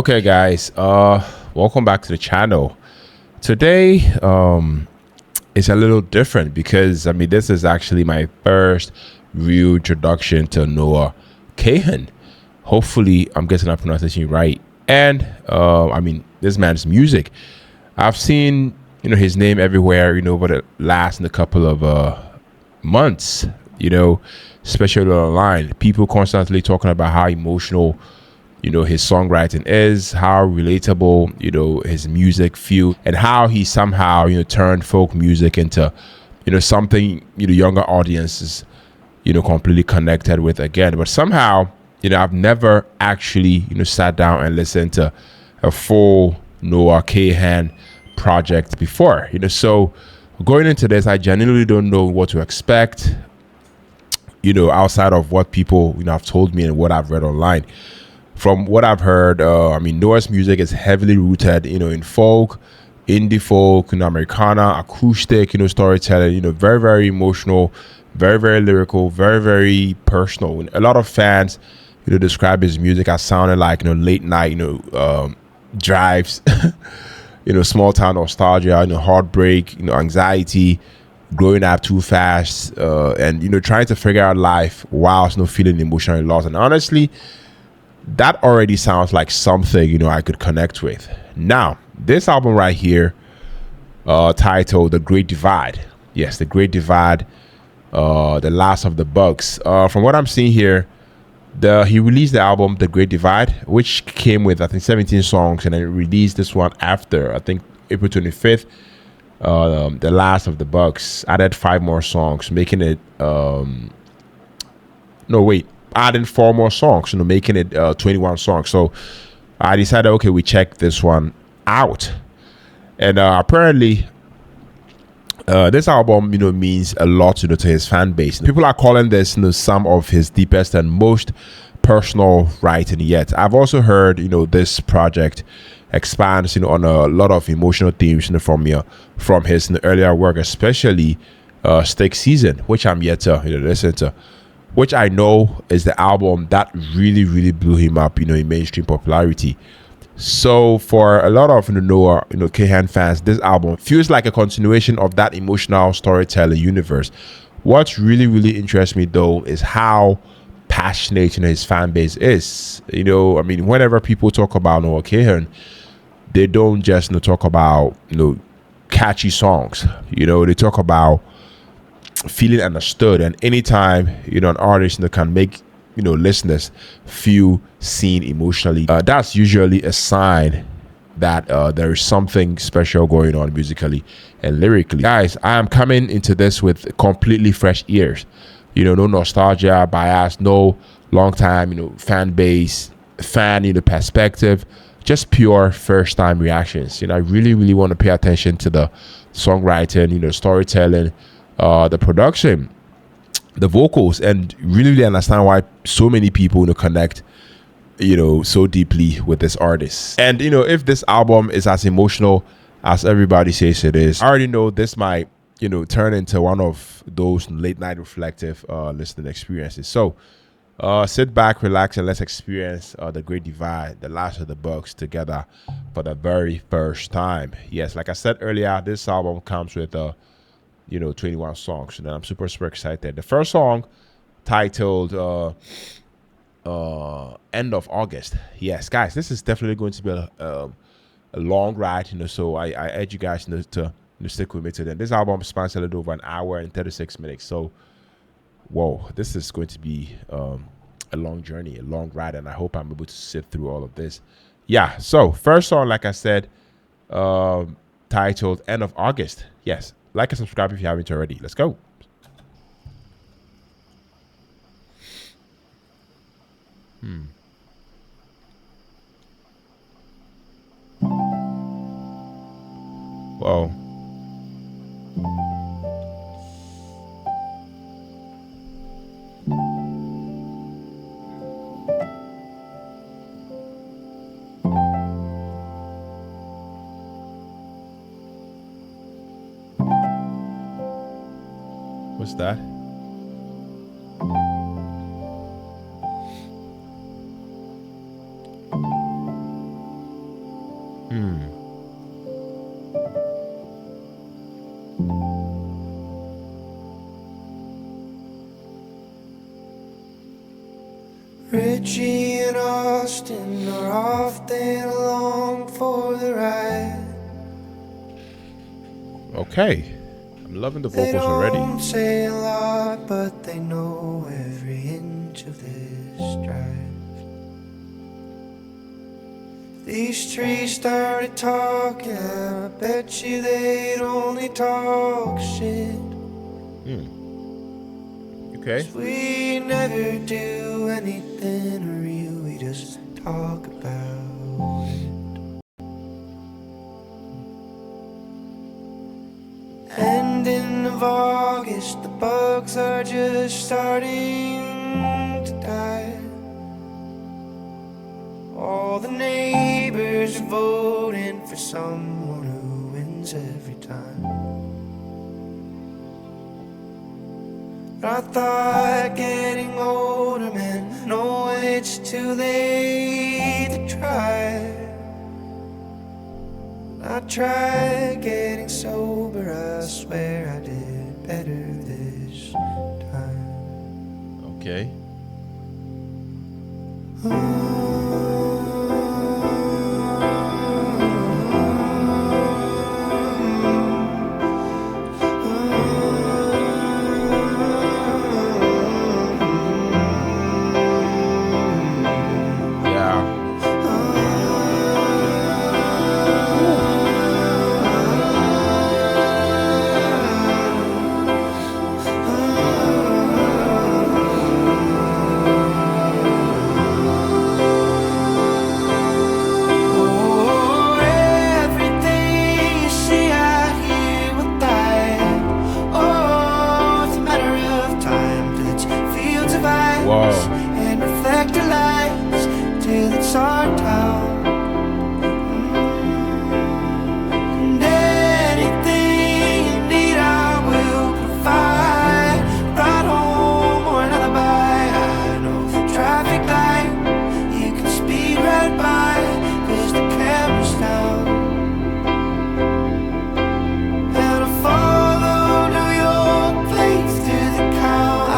Okay, guys, welcome back to the channel. Today is a little different because this is actually my first real introduction to Noah Kahan. Hopefully I'm getting that pronunciation right. And this man's music, I've seen his name everywhere over the last couple of months, especially online. People constantly talking about how emotional his songwriting is, how relatable his music feel, and how he somehow turned folk music into something younger audiences completely connected with again. But somehow I've never actually sat down and listened to a full Noah Kahan project before. So going into this, I genuinely don't know what to expect, outside of what people have told me and what I've read online. From what I've heard, Noah's music is heavily rooted, in folk, indie folk, Americana, acoustic, storytelling, very, very emotional, very, very lyrical, very, very personal. And a lot of fans, describe his music as sounding like, late night, drives, small town nostalgia, heartbreak, anxiety, growing up too fast, and, trying to figure out life whilst feeling emotionally lost. And honestly, that already sounds like something I could connect with. Now this album right here, titled The Great Divide. Yes, The Great Divide, The Last of the Bugs. From what I'm seeing here, he released the album The Great Divide, which came with I think 17 songs, and then released this one after, I think, April 25th. The Last of the Bugs added 5 more songs, making it no wait adding 4 more songs, making it 21 songs. So I decided, okay, we check this one out. And apparently, this album, means a lot, to his fan base. People are calling this, some of his deepest and most personal writing yet. I've also heard, this project expands, on a lot of emotional themes, from his earlier work, especially Stick Season, which I'm yet to listen to, which I know is the album that really, really blew him up, in mainstream popularity. So for a lot of Noah, Kahan fans, this album feels like a continuation of that emotional storytelling universe. What really, really interests me though is how passionate his fan base is. Whenever people talk about Noah Kahan, they don't just talk about catchy songs. They talk about feeling understood. And anytime an artist can make listeners feel seen emotionally, that's usually a sign that there is something special going on musically and lyrically. Guys, I am coming into this with completely fresh ears, no nostalgia bias, no long time fan base perspective, just pure first time reactions. I really, really want to pay attention to the songwriting, storytelling, the production, the vocals, and really, really understand why so many people connect so deeply with this artist. And if this album is as emotional as everybody says it is, I already know this might turn into one of those late night reflective listening experiences. So sit back, relax, and let's experience The Great Divide, The Last of the Bugs, together for the very first time. Yes, like I said earlier, this album comes with 21 songs, and I'm super, super excited. The first song, titled End of August. Yes, guys, this is definitely going to be a long ride, so I urge you guys to stick with me today. This album spans a little over an hour and 36 minutes, so whoa, this is going to be a long journey, a long ride, and I hope I'm able to sit through all of this. Yeah, so first song, like I said, titled End of August. Yes, like and subscribe if you haven't already. Let's go. Whoa. What's that? Richie and Austin are often along for the ride. Okay. I'm loving the They vocals already. don't say a lot, but they know every inch of this drive. These trees started talking, I bet you they'd only talk shit. Okay. We never do anything real, we just talk about it. Ending of August, the bugs are just starting to die. All the neighbors are voting for someone who wins every time. I thought getting older meant no, it's too late to try. I tried getting sober, I swear I did better this time. Okay. And reflector lights till it's our town. And anything you need I will provide. Ride home or an alibi. I know the traffic light you can speed right by, 'cause the camera's down. And I follow New York plates through the county.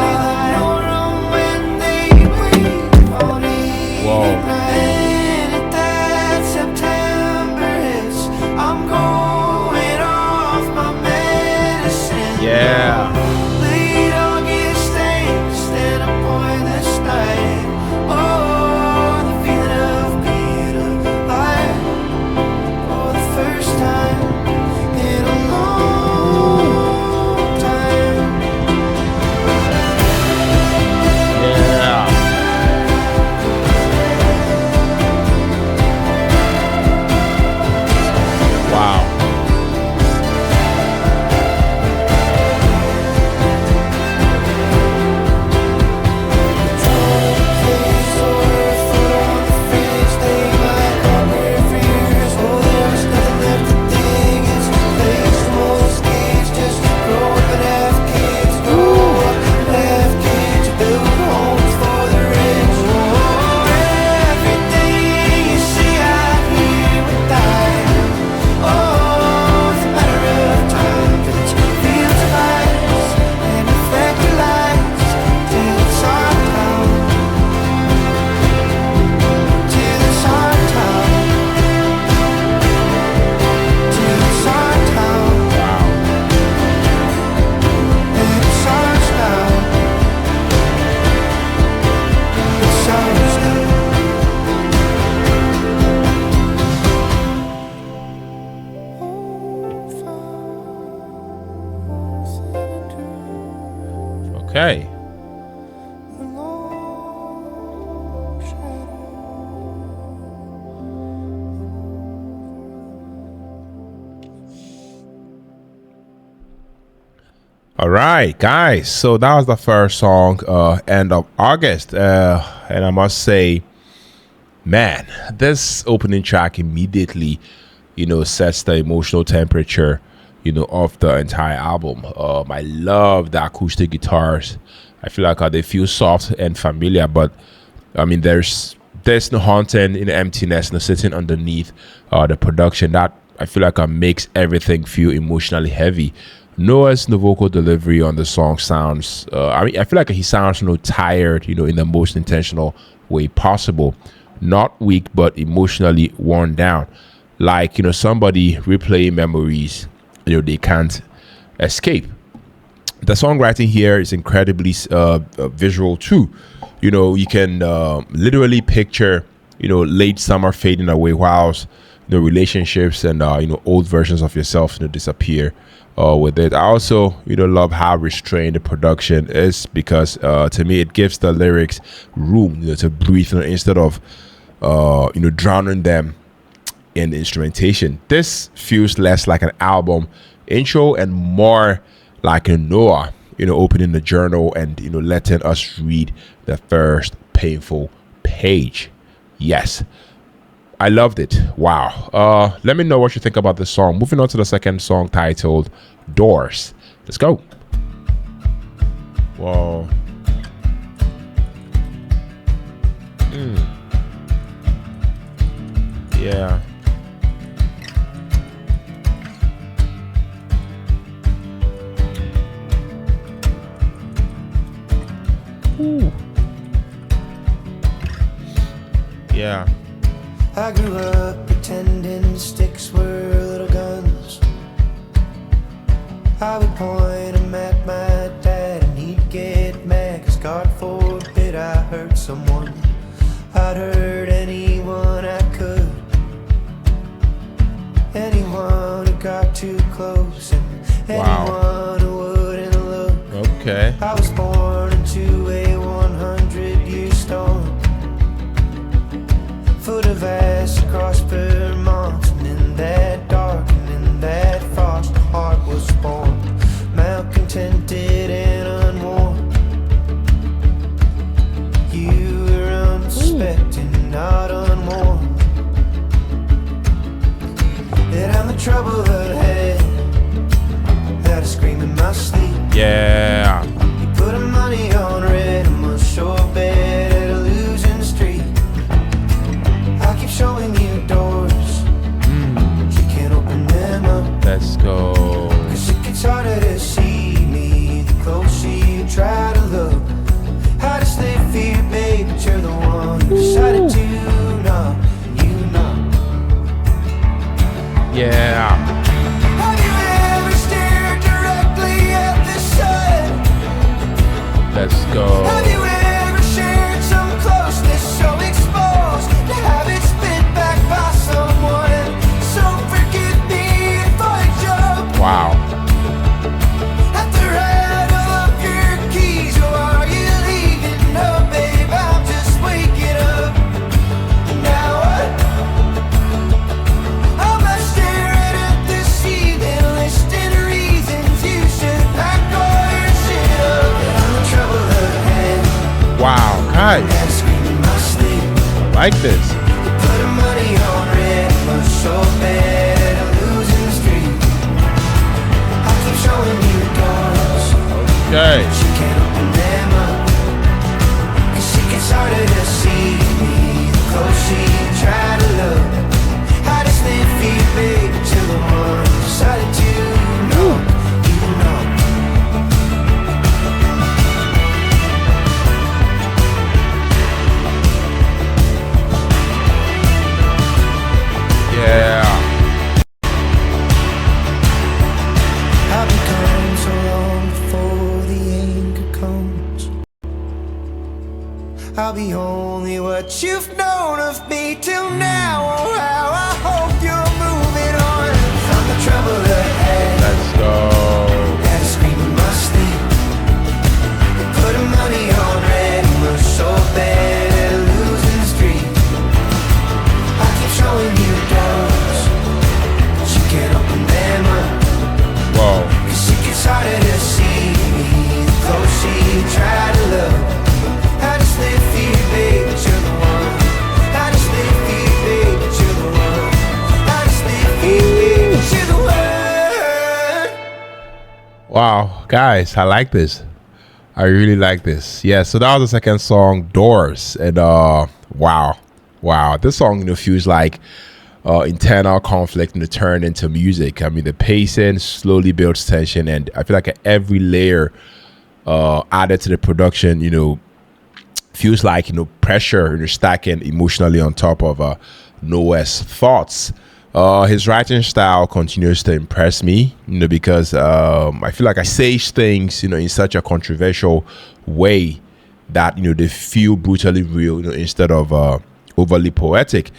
Okay. All right, guys. So that was the first song, end of August. And I must say, man, this opening track immediately, sets the emotional temperature, of the entire album. I love the acoustic guitars. I feel like they feel soft and familiar, but I mean, there's there's no haunting in the emptiness, no sitting underneath the production that I feel like makes everything feel emotionally heavy. Noah's no vocal delivery on the song sounds, I feel like he sounds tired, in the most intentional way possible. Not weak, but emotionally worn down. Like, somebody replaying memories, they can't escape. The songwriting here is incredibly visual too. You can literally picture, late summer fading away whilst relationships and old versions of yourself disappear with it. I also love how restrained the production is, because to me it gives the lyrics room to breathe instead of drowning them in instrumentation. This feels less like an album intro and more like a Noah opening the journal and letting us read the first painful page. Yes, I loved it. Wow. Let me know what you think about this song. Moving on to the second song, titled Doors. Let's go. Whoa. Yeah. Ooh. Yeah. I grew up pretending sticks were little guns. I would point them at my dad and he'd get mad, 'cause God forbid I hurt someone. I'd hurt anyone I could, anyone who got too close, and anyone who wouldn't look. Okay. I was born into a 100-year storm. Foot of ass across Vermont, and in that dark and in that frost, my heart was born, malcontented and unworn. You were unsuspecting, not unworn. That I'm the trouble ahead, that I scream in my sleep. Yeah. You put money on red, I'm a sure bet at a losing streak. I keep showing you doors, but you can't open them up. Let's go. 'Cause it gets harder to see me the closer you try to look. I just live fear, babe, but you're the one who decided to knock, you knock. Yeah. Have you ever stared directly at the sun? Let's go. Have you ever shared some closeness so exposed to have it spit back by someone? So forgive me if I jump Wow. at the rattle of your keys. Or are you leaving? No, babe, I'm just waking up. Now what? I'm not staring at the ceiling, listing reasons you should pack all your shit up. I'm the trouble ahead, Wow, guys, that I scream in my sleep. I like this. Put the money on red, but so bad I'm losing the street. I keep showing you doors, Okay. but you can't open them up. 'Cause it gets harder to see me the closer you try to look. I just live for you, babe, but you're the one who decided to know, you know. Yeah. I've been coming so long before the anger comes. I'll be only what you've known of me till now. Oh, how I hope you're moving on from the trouble ahead. Let's go. Had to scream in my sleep. Put money on red, we're so bad at losing the street. I keep showing you doors, but you can't open them up. Whoa. 'Cause it gets harder to see me the closer you try to look. I just live for you, babe, but you're the one. I just live for you, babe, but you're the one. I just live for you, babe, but you're the one. Wow, guys, I like this. I really like this. Yeah, so that was the second song, Doors. And wow. Wow, this song feels like internal conflict turned into music. I mean, the pacing slowly builds tension, and I feel like every layer added to the production, feels like pressure, stacking emotionally on top of Noah's thoughts. His writing style continues to impress me, because I feel like I say things, in such a controversial way that they feel brutally real, instead of overly poetic.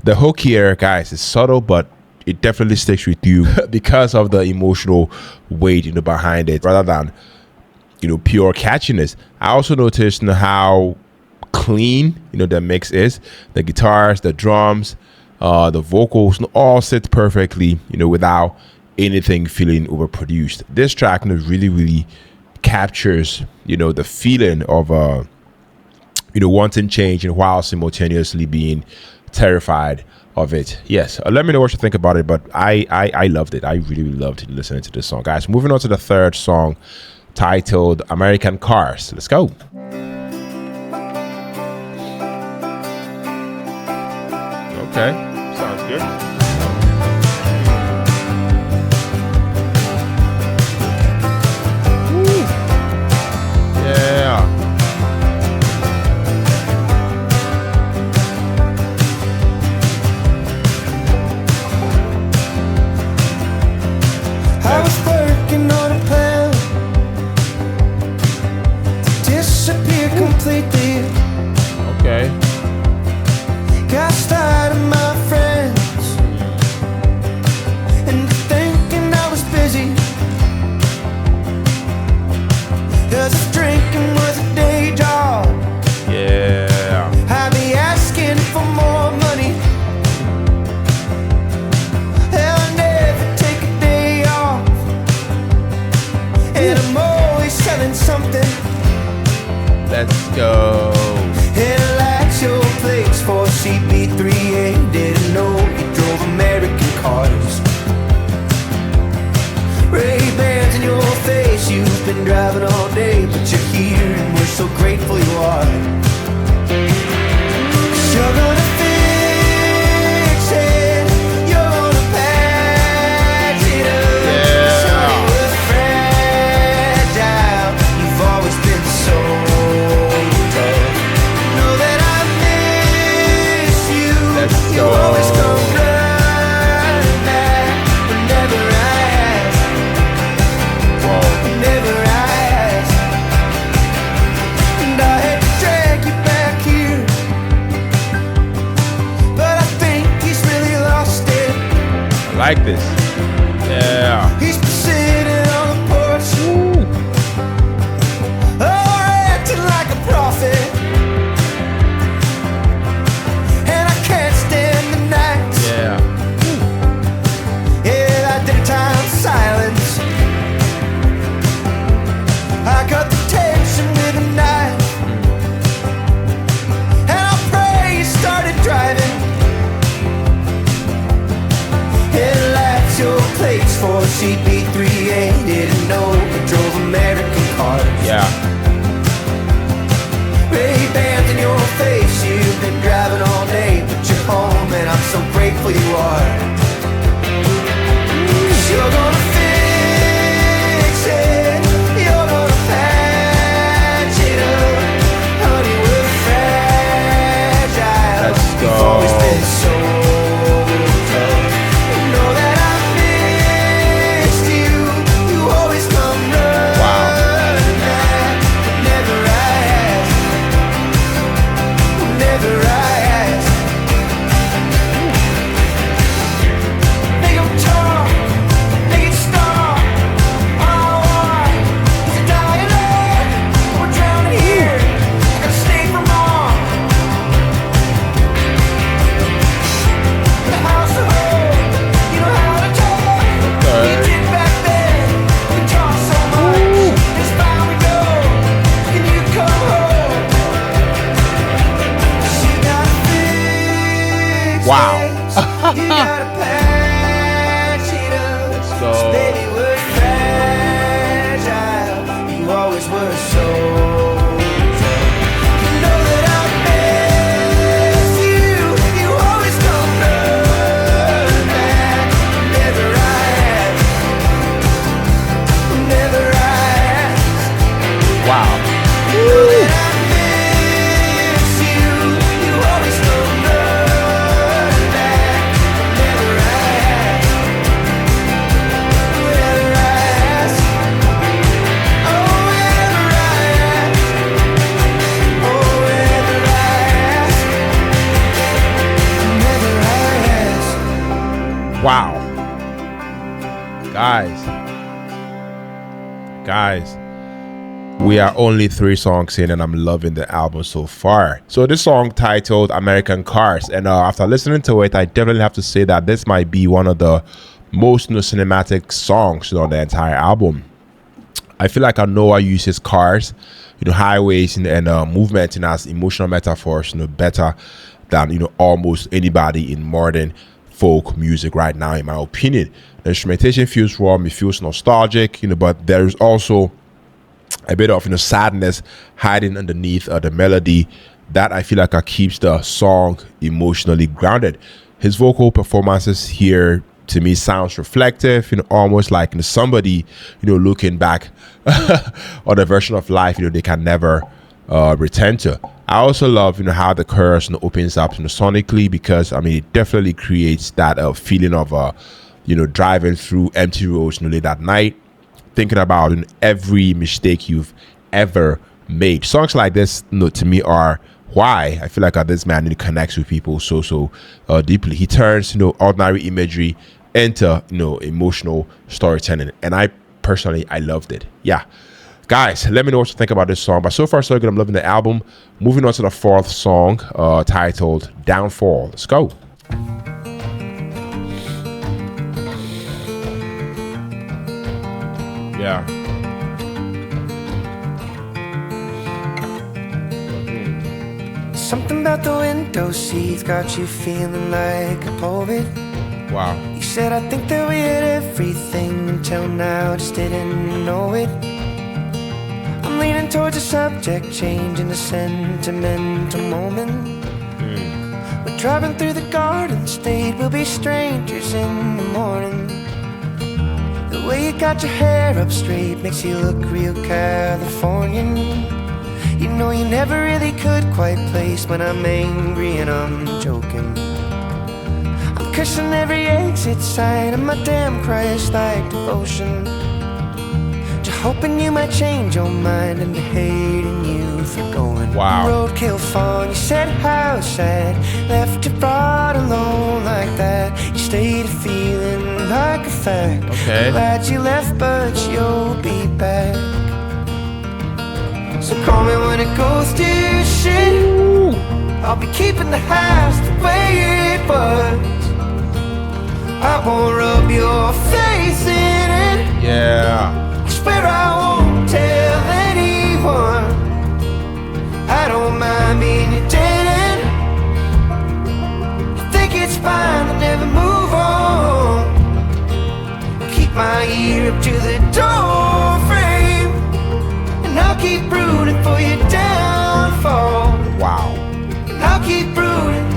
The hook here, guys, is subtle, but it definitely sticks with you because of the emotional weight behind it, rather than pure catchiness. I also noticed how clean the mix is. The guitars, the drums, the vocals all sit perfectly, without anything feeling overproduced. This track really captures the feeling of wanting change, and while simultaneously being terrified of it. Yes, let me know what you think about it, but I loved it. I really loved listening to this song, guys. Moving on to the third song, titled American Cars. Let's go. Okay, sounds good. Woo. Yeah. I was working on a plan to disappear completely. Okay. Got started my friends and thinking I was busy, 'cause if drinking was a day job, Yeah. I'd be asking for more money. I'll never take a day off, and I'm always selling something. Let's go. Headlights, your plates for CB3A. Didn't know you drove American cars. Ray-Bans in your face, you've been driving all day, but you're here and we're so grateful you are. 'Cause you're gonna fix it, you're gonna patch it up. Yeah. Sorry we're fragile, you've always been so tough. Know that I miss you. Let's You go. always come running back whenever I ask. Whenever I ask. And I had to drag you back here, but I think he's really lost it. I like this. Yeah. He's been sitting on the porch, acting like a prophet. And I can't stand the nights. Yeah. Yeah, that daytime silence. I cut the tension with a knife, and I pray you started driving. Headlights, your plates for CB3A. Didn't know you drove American cars. Yeah. Ray-Bans in your face, you've been driving all day, but you're home and I'm so grateful you are. 'Cause you're gonna fix it, you're gonna patch it up. Honey, we're fragile. Let's go. You've always been so tough. You know that I missed you. You always come running back whenever I ask. Whenever I ask. Make 'em talk, make it stop. All I want is a dying love. We're drowning here, I gotta stay for more. The house of hope, you know how to talk. We did back then, we talked so much. It's fine, we go. Can you come home? 'Cause you gotta fix Wow. it. You gotta patch it up. Let's go. 'Cause baby, we're fragile. You always were so tough. You know that I miss you. Wow. Guys, we are only 3 songs in and I'm loving the album so far. So this song titled American Cars, and after listening to it, I definitely have to say that this might be one of the most cinematic songs on the entire album. I feel like Noah uses cars, highways and movement as emotional metaphors, better than almost anybody in modern folk music right now, in my opinion. The instrumentation feels warm, it feels nostalgic, but there's also a bit of sadness hiding underneath the melody that I feel like keeps the song emotionally grounded. His vocal performances here to me sounds reflective, almost like somebody looking back on a version of life they can never return to. I also love how the chorus opens up sonically, because it definitely creates that feeling of driving through empty roads late at night, thinking about every mistake you've ever made. Songs like this to me are why I feel like this man connects with people so deeply. He turns ordinary imagery into emotional storytelling, and I personally loved it. Yeah, guys, let me know what you think about this song. But so far so good. I'm loving the album. Moving on to the 4th song, titled Downfall. Let's go. Yeah. Something about the window seats got you feeling like a poet. Wow. You said, I think that we had everything until now, just didn't know it. I'm leaning towards a subject change in a sentimental moment. We're driving through the Garden State, we'll be strangers in the morning. The way you got your hair up straight makes you look real Californian. You never really could quite place when I'm angry and I'm joking. I'm cursing every exit sign of my damn Christ-like devotion, just hoping you might change your mind into hating you for going. Wow. Roadkill fun, you said how sad, left you brought alone like that. You stayed feeling like a fact. Okay. Glad you left, but you'll be back. So call me when it goes to shit. I'll be keeping the house the way it was. I won't rub your face in it. Yeah. I swear I won't tell anyone. I don't mind being your dead end. You think it's fine to never move on. Keep my ear up to the door frame, and I'll keep rooting for your downfall. Wow. And I'll keep rooting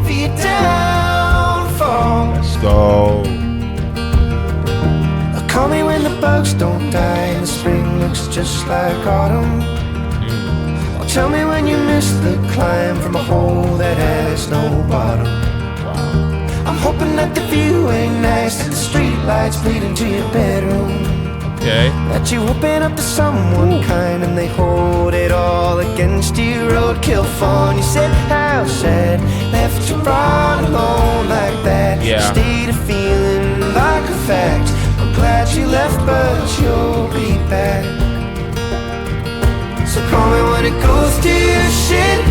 for your downfall. Let's go. Call me when the bugs don't die and the spring looks just like autumn. Or tell me when you missed the climb from a hole that has no bottom. I'm hoping that the view ain't nice, that the street lights bleed into your bedroom. Okay. That you open up to someone kind and they hold it all against you. Roadkill fun, you said how sad, left you all alone like that. Yeah. Stayed a feeling like a fact. I'm glad you left, but you'll be back. So call me when it goes to your shit.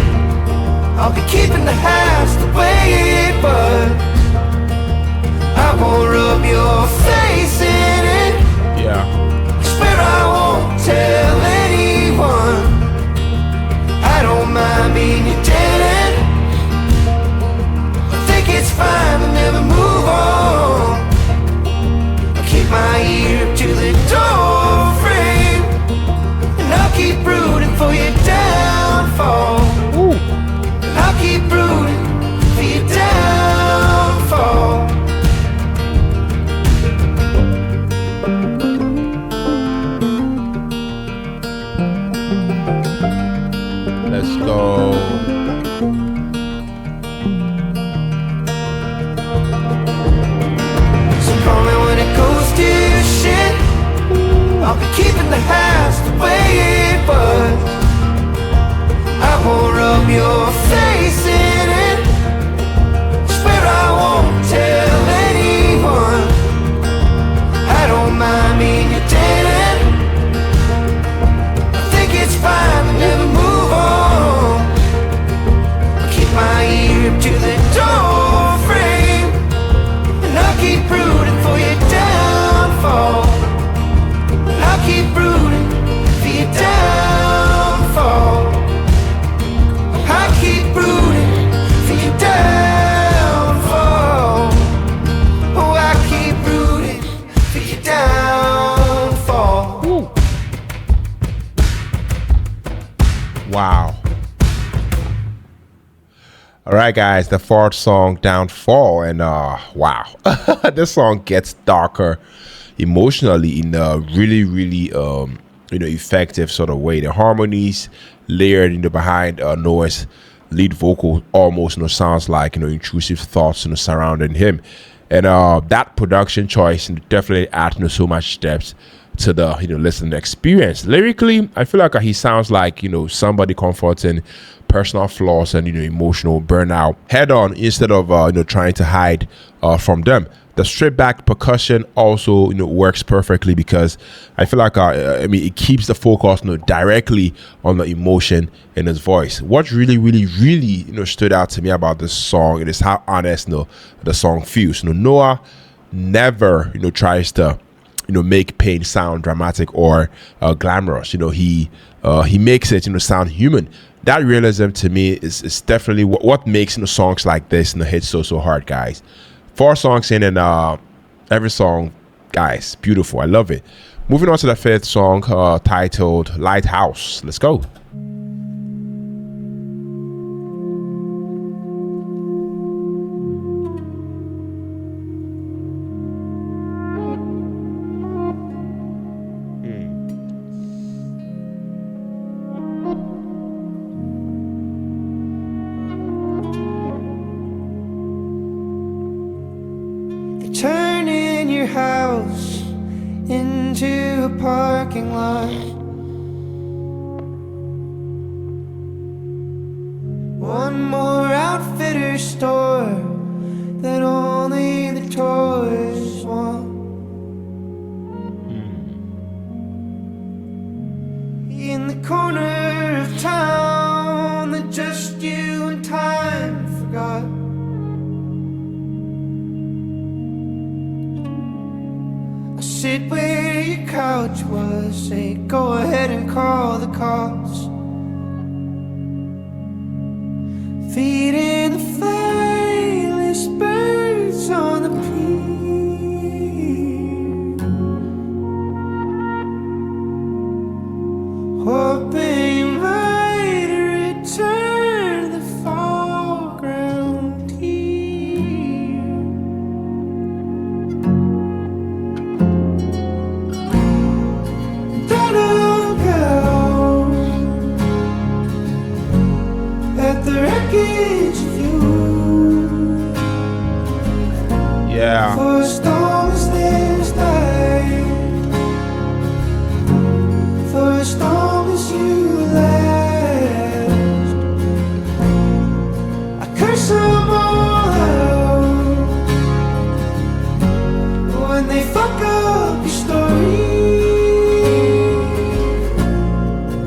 I'll be keeping the house the way it was. I won't rub your face in it. Yeah. I swear I won't tell anyone. I don't mind being your dead end. I think it's fine to never move on. I'll keep my ear up to the door frame, and I'll keep rooting for your downfall. And I'll keep rooting for your downfall. Let's go. So call me when it goes to your shit. I'll be keeping the house the way it was. I won't rub your face in it. Swear I won't tell anyone. keep rooting for your downfall. I'll keep rooting for your downfall. I keep rooting for your downfall. Oh, I keep rooting for your downfall. Wow. All right, guys, the fourth song, Downfall, and wow, this song gets darker emotionally in a really, really, effective sort of way. The harmonies layered behind Noah's lead vocal almost, sounds like, intrusive thoughts, surrounding him, and that production choice definitely adds, so much depth to the listening experience. Lyrically, I feel like he sounds like somebody comforting personal flaws and emotional burnout head on instead of trying to hide from them. The stripped back percussion also works perfectly because I feel like it keeps the focus directly on the emotion in his voice. What really stood out to me about this song is how honest the song feels. Noah never tries to make pain sound dramatic or glamorous. He makes it sound human. That realism to me is definitely what makes songs like this hit so hard, guys. 4 songs in, and every song, guys, beautiful. I love it. Moving on to the 5th song, titled Lighthouse. Let's go. Turning your house into a parking lot. One more outfitter store that only the toys want. In the corner of town that just you and time forgot. Sit where your couch was, say go ahead and call the cops. Feeding the flightless birds on the pier, hoping you might return the foreground here. At the wreckage of you. Yeah. For as long as there's light, for as long as you last, I curse them all out when they fuck up your story.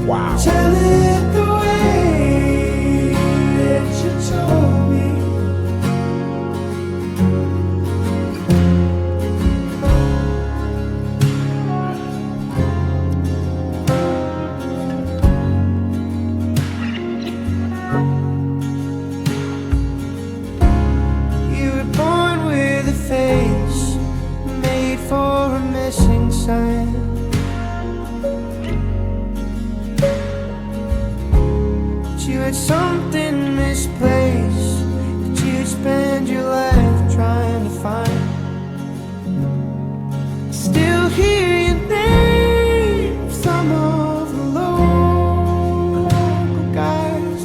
Wow. Tell it the way that you told me. You were born with a face made for a missing sign. You had something misplaced that you'd spend your life trying to find. Still hear your name, some of the local guys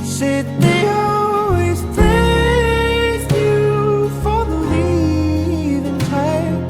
said they always thanked you for the leaving type.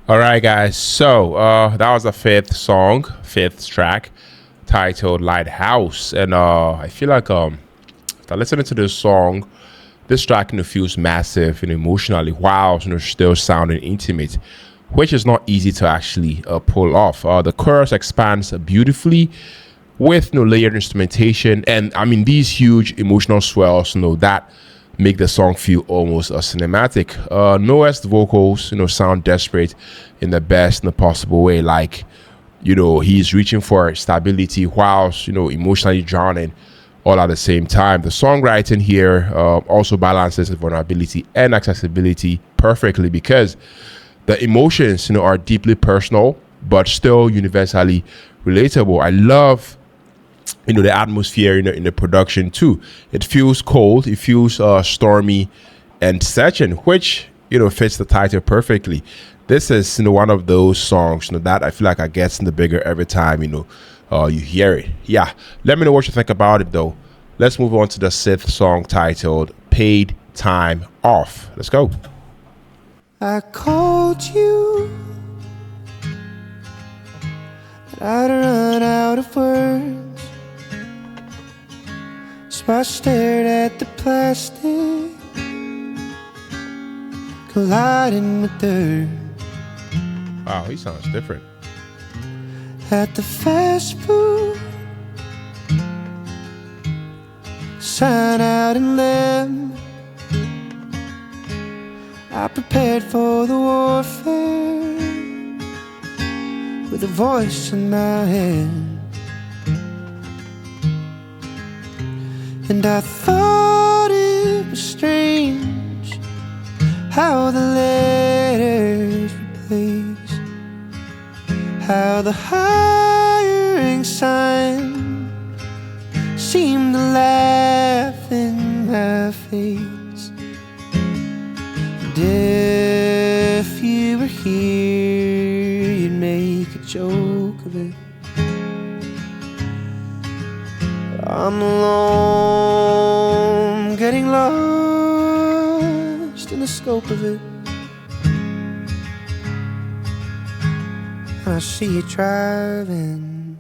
All right, guys. So that was the fifth track, titled "Lighthouse," and I feel like after listening to this song, this track feels massive and emotionally, while still sounding intimate, which is not easy to actually pull off. The chorus expands beautifully with layered instrumentation, and I mean these huge emotional swells, that make the song feel almost cinematic. Noah's vocals, sound desperate in the best in the possible way, like he's reaching for stability whilst emotionally drowning all at the same time. The songwriting here also balances vulnerability and accessibility perfectly because the emotions are deeply personal but still universally relatable. I love the atmosphere in the production too. It feels cold, it feels stormy and searching, which fits the title perfectly. This is one of those songs that I feel like I gets in the bigger every time you hear it. Yeah, let me know what you think about it though. Let's move on to the sixth song, titled "Paid Time Off." Let's go. I called you, but I'd run out of words. So I stared at the plastic colliding with dirt. Wow, he sounds different. At the fast food sign out in them, I prepared for the warfare with a voice in my head. And I thought it was strange how the letters replaced, how the hiring sign seemed to laugh in my face. And if you were here, you'd make a joke of it. I'm alone, getting lost in the scope of it. I see you driving,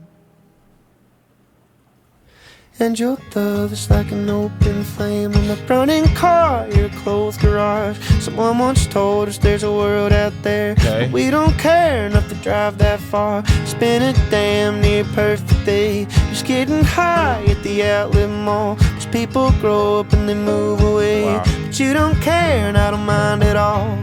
and your love is like an open flame in a burning car, your closed garage. Someone once told us there's a world out there, but we don't care enough to drive that far. It's been a damn near perfect day, just getting high at the outlet mall. Cause people grow up and they move away, wow. But you don't care and I don't mind at all.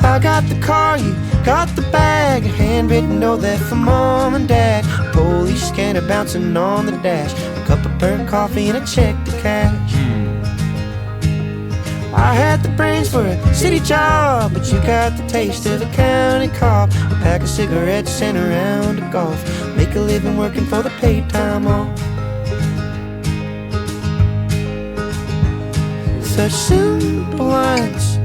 I got the car, you got the bag, a handwritten note left for mom and dad, a police scanner bouncing on the dash, a cup of burnt coffee and a check to cash. I had the brains for a city job, but you got the taste of a county cop. A pack of cigarettes and a round of golf, make a living working for the paid time off. Such simple lines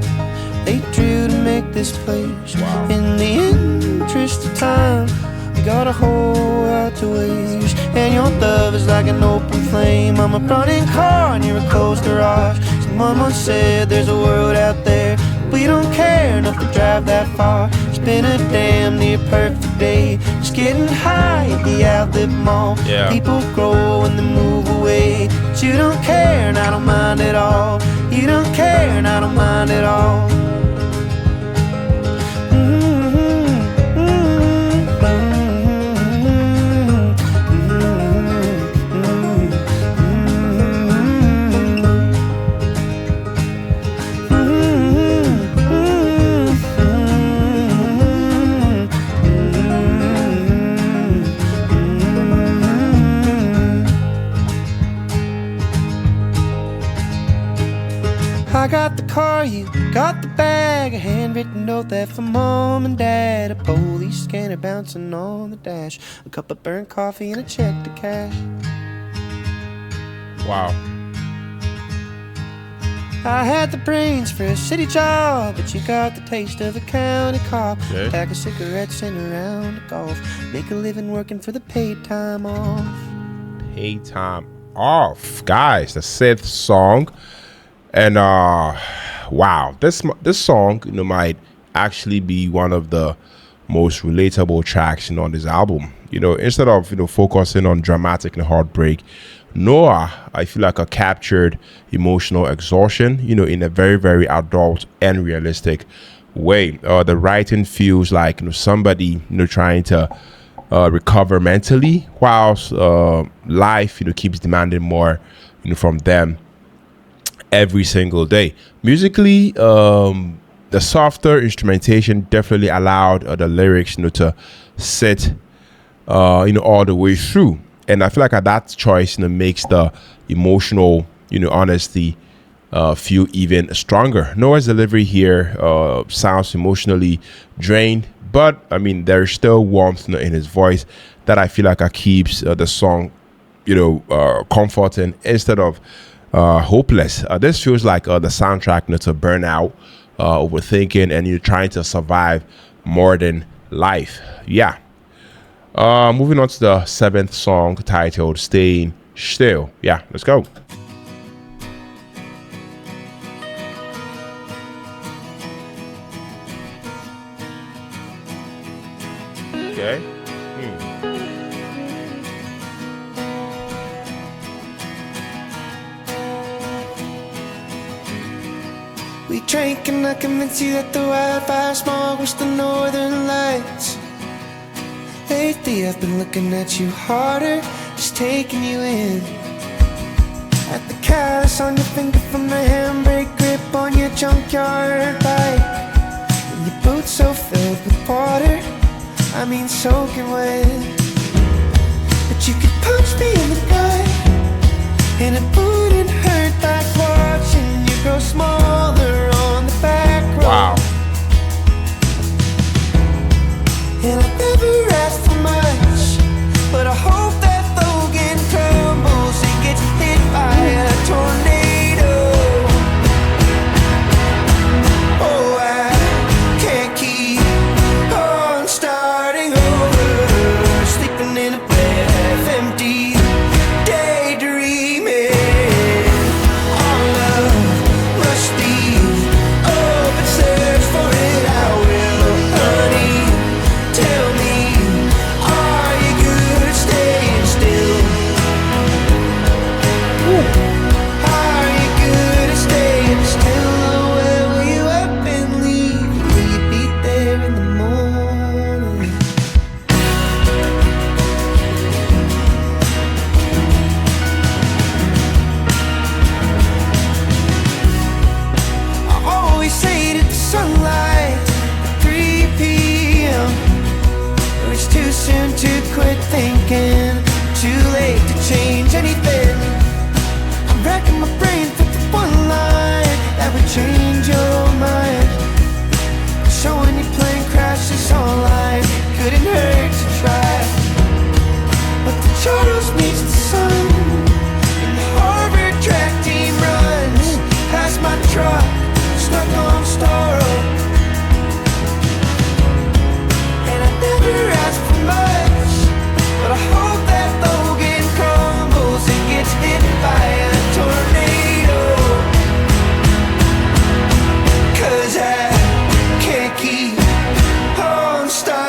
they drew to make this place. Wow. In the interest of time, we got a whole lot to waste. And your love is like an open flame, I'm a burning car and you're a closed garage. Someone once said there's a world out there, but we don't care enough to drive that far. It's been a damn near perfect day, just getting high at the outlet mall. Yeah. People grow and they move away, but you don't care and I don't mind at all. You don't care and I don't mind at all. I got the car, you got the bag, a handwritten note there for mom and dad, a police scanner bouncing on the dash, a cup of burnt coffee and a check to cash. Wow. I had the brains for a city job, but you got the taste of a county cop. Okay. A pack of cigarettes and a round of golf, make a living working for the paid time off. Paid time off. Guys, the sixth song. And wow, this song, might actually be one of the most relatable tracks, on this album. Instead of focusing on dramatic and heartbreak, Noah, I feel like, captured emotional exhaustion, in a very, very adult and realistic way. The writing feels like somebody trying to recover mentally, whilst life keeps demanding more from them every single day. Musically, the softer instrumentation definitely allowed the lyrics to sit all the way through. And I feel like that choice makes the emotional honesty feel even stronger. Noah's delivery here sounds emotionally drained, but I mean there's still warmth in his voice that I feel like keeps the song comforting instead of hopeless. This feels like the soundtrack to burnout, overthinking, and you're trying to survive more than life. Yeah. Moving on to the seventh song, titled Staying Still. Yeah, let's go. Okay. We drank and I convinced you that the wildfire smoke was the northern lights. Lately I've been looking at you harder, just taking you in. At the callus on your finger from the handbrake grip on your junkyard bike, and your boots so filled with water, I mean soaking wet. But you could punch me in the gut, and it wouldn't hurt like watching you grow smaller on the back road. Wow. And I never asked for much, but I hope that Logan crumbles and gets hit by a tornado. Oh, I can't keep on starting over, sleeping in a bed half empty, daydreaming. Our love must be open search for it. I will, honey. Tell me, are you good at staying still? Are you good at staying still? Oh, where will you up and leave? Will you be there in the morning? I always say that the sunlight at 3 p.m. It's too soon to quit thinking, too late to change anything. I'm racking my brain for the one line that would change your mind. So when your plane crashes online, couldn't hurt to try. But the Charles meets the sun, and the Harvard track team runs past my truck, stuck on Storrow. And I never asked for much, but I hope that Logan crumbles and gets hit by a tornado. 'Cause I can't keep on starting.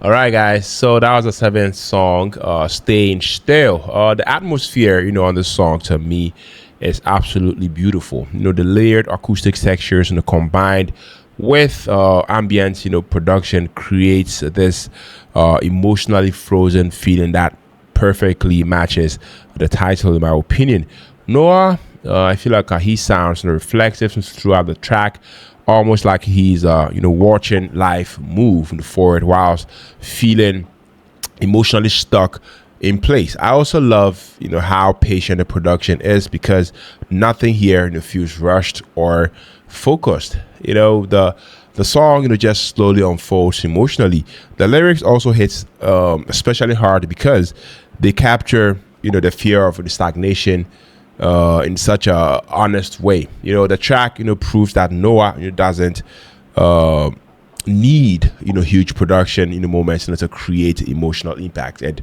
All right, guys. So that was the seventh song, "Staying Still." The atmosphere, on this song to me is absolutely beautiful. The layered acoustic textures and the combined with ambient, production creates this emotionally frozen feeling that perfectly matches the title, in my opinion. Noah, I feel like he sounds reflective throughout the track, almost like he's watching life move forward whilst feeling emotionally stuck in place. I also love how patient the production is because nothing here feels rushed or focused. The song just slowly unfolds emotionally. The lyrics also hits especially hard because they capture the fear of the stagnation in such a honest way. The track proves that Noah doesn't need huge production moments to create emotional impact. And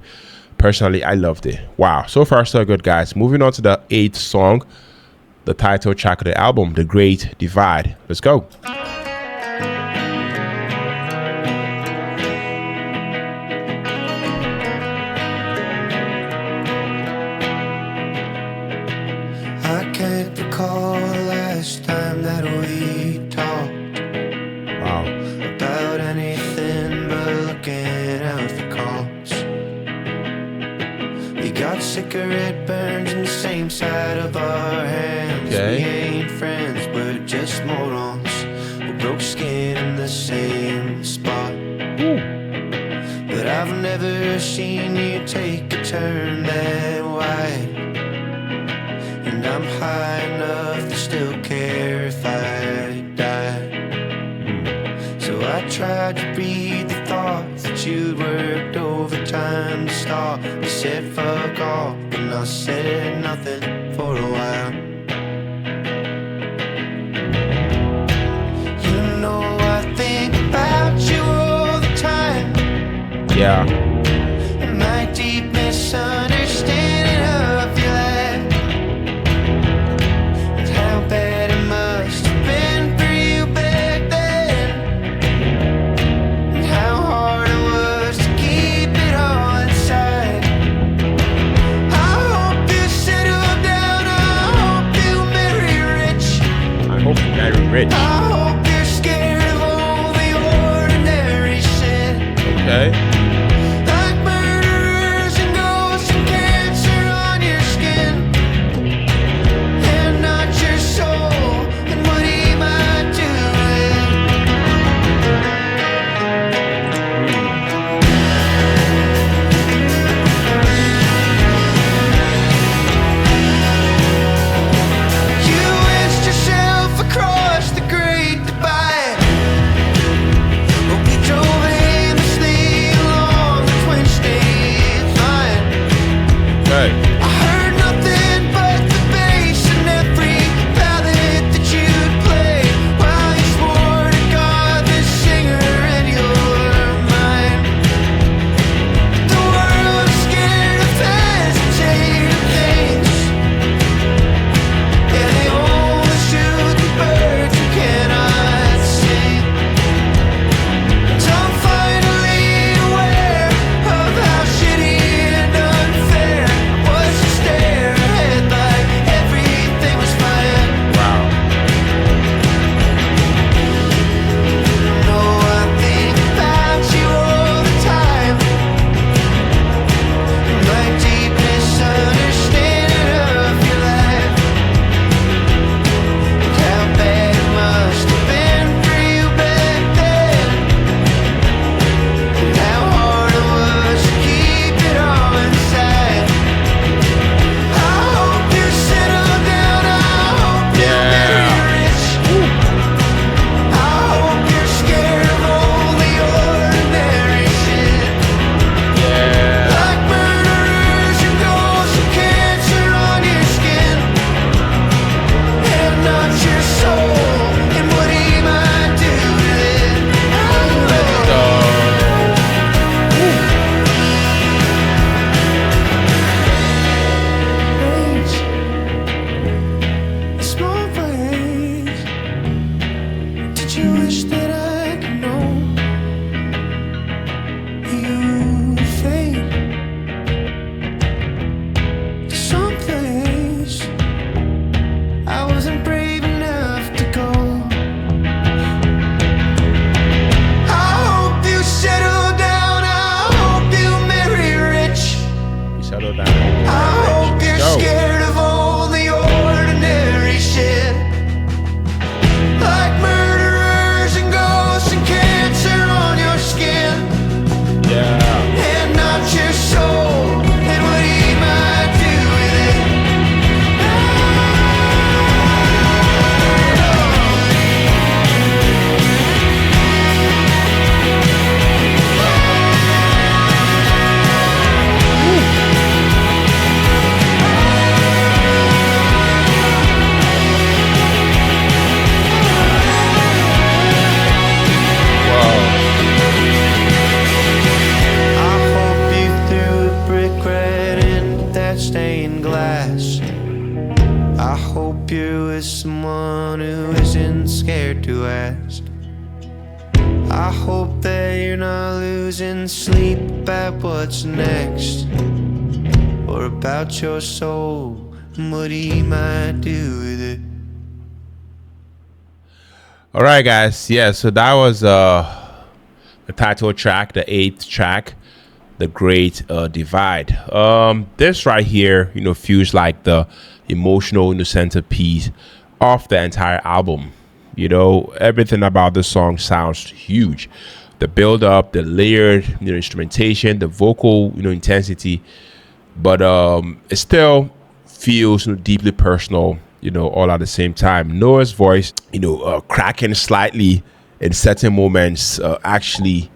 personally, I loved it. Wow, so far so good, guys. Moving on to the eighth song, the title track of the album, "The Great Divide." Let's go. I can't recall the last time that we talked Wow. about anything but looking out for calls. We got cigarette burns in the same side of our hands. Okay. We ain't friends, we're just morons. We broke skin in the same spot. But I've never seen you take a turn that wide. And I'm high enough to still care if I die. So I tried to read the thoughts that you'd worked overtime to start. You said fuck off, and I said nothing for a while. I think about you all the time. Yeah. And my deep misunderstanding of your life, and how bad it must have been for you back then, and how hard it was to keep it all inside. I hope you settle down, I hope you marry rich. I hope you marry rich. I hope you're scared of all the ordinary shit. Okay. Like murderers and ghosts and cancer on your skin, and not your soul, and what he might do You wedged yourself across the great divide. We drove aimlessly I hope that you're not losing sleep about what's next, or about your soul and what he might do with it. All right, guys. Yeah, so that was the title track, the 8th track, The Great Divide. This right here, feels like the emotional, centerpiece of the entire album. Everything about the song sounds huge. The build up, the layered, instrumentation, the vocal, intensity, but it still feels deeply personal, all at the same time. Noah's voice, cracking slightly in certain moments actually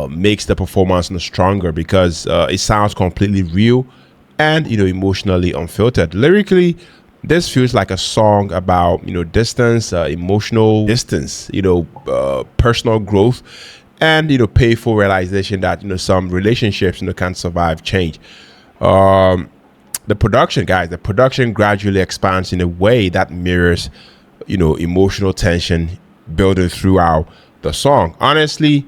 makes the performance stronger because it sounds completely real and, emotionally unfiltered. Lyrically, this feels like a song about, distance, emotional distance, personal growth, and, painful realization that, some relationships, can't survive change. The production, guys, the production gradually expands in a way that mirrors, emotional tension building throughout the song. Honestly,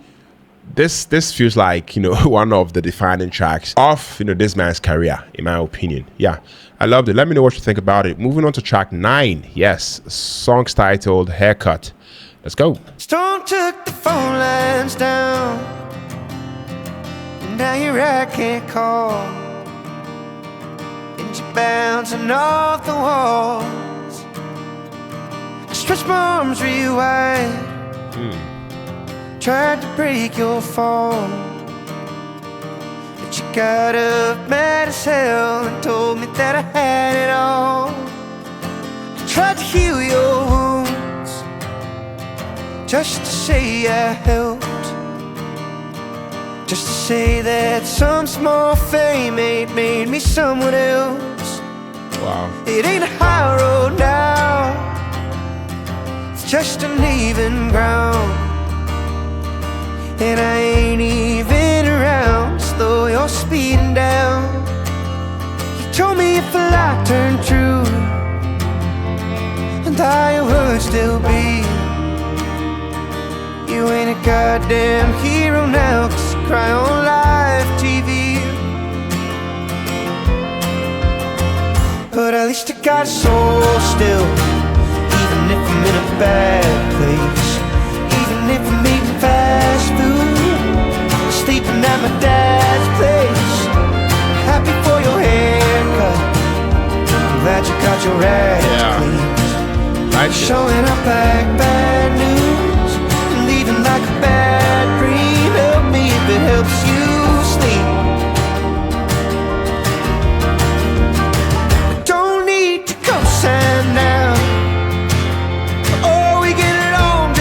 this feels like, one of the defining tracks of, this man's career, in my opinion. Yeah, I loved it. Let me know what you think about it. Moving on to track 9. Yes, song's titled Haircut. Let's go. Storm took the phone lines down, and now you're I can't call, and you're bouncing off the walls. I stretched my arms real wide, tried to break your fall, but you got up mad as hell and told me that I had it all. I tried to heal your wounds, just to say I helped, just to say that some small fame ain't made me someone else. Wow. It ain't a high road now, it's just uneven ground, and I ain't even around to slow your speeding down. You told me if a lie turned true, and I would still be. You ain't a goddamn hero now, 'cause you cry on live TV. But at least I got a soul still, even if I'm in a bad place, even if I'm eating fast food, sleeping at my dad's place. Happy for your haircut, I'm glad you got your ass clean. Like showing up like bad news, and leaving like a bad dream. Help me if it helps you sleep. I don't need to co-sign now, oh, we get along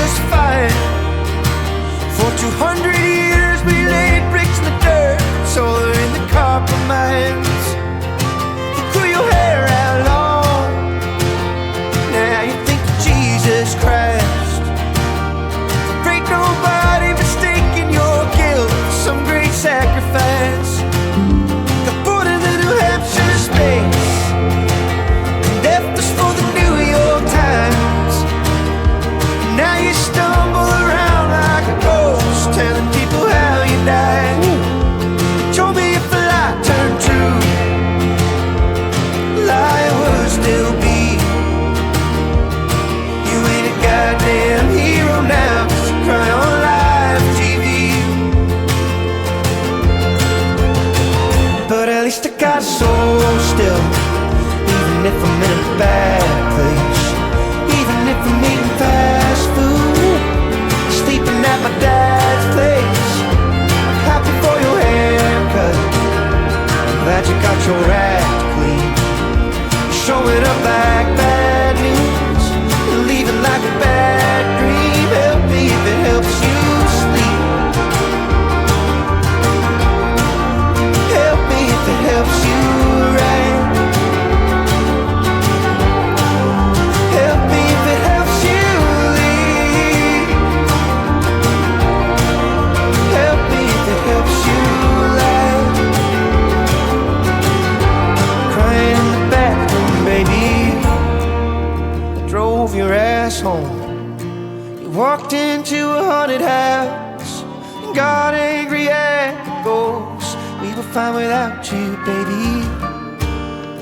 Walked into a haunted house and got angry at the ghosts. We were fine without you, baby.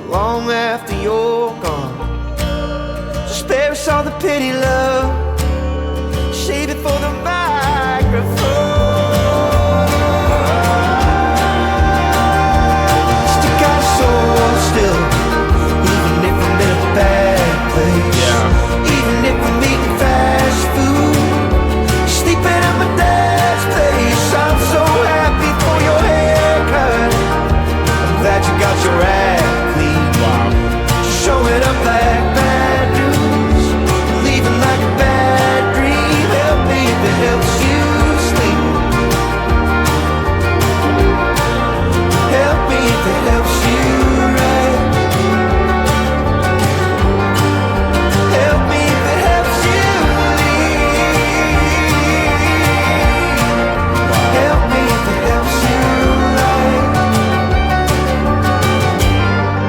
Long after you're gone, so spare us all the pity, love. Save it for the microphone. Stick out soul still, even if I'm in a bad place. Even if I'm eating fast food, sleeping at my dad's place. I'm so happy for your haircut. I'm glad you got your act clean. Showing up like bad news, leaving like a bad dream. Help me if it helps you sleep. Help me if it helps you right. Help me if it helps you leave. Help me if it helps you right.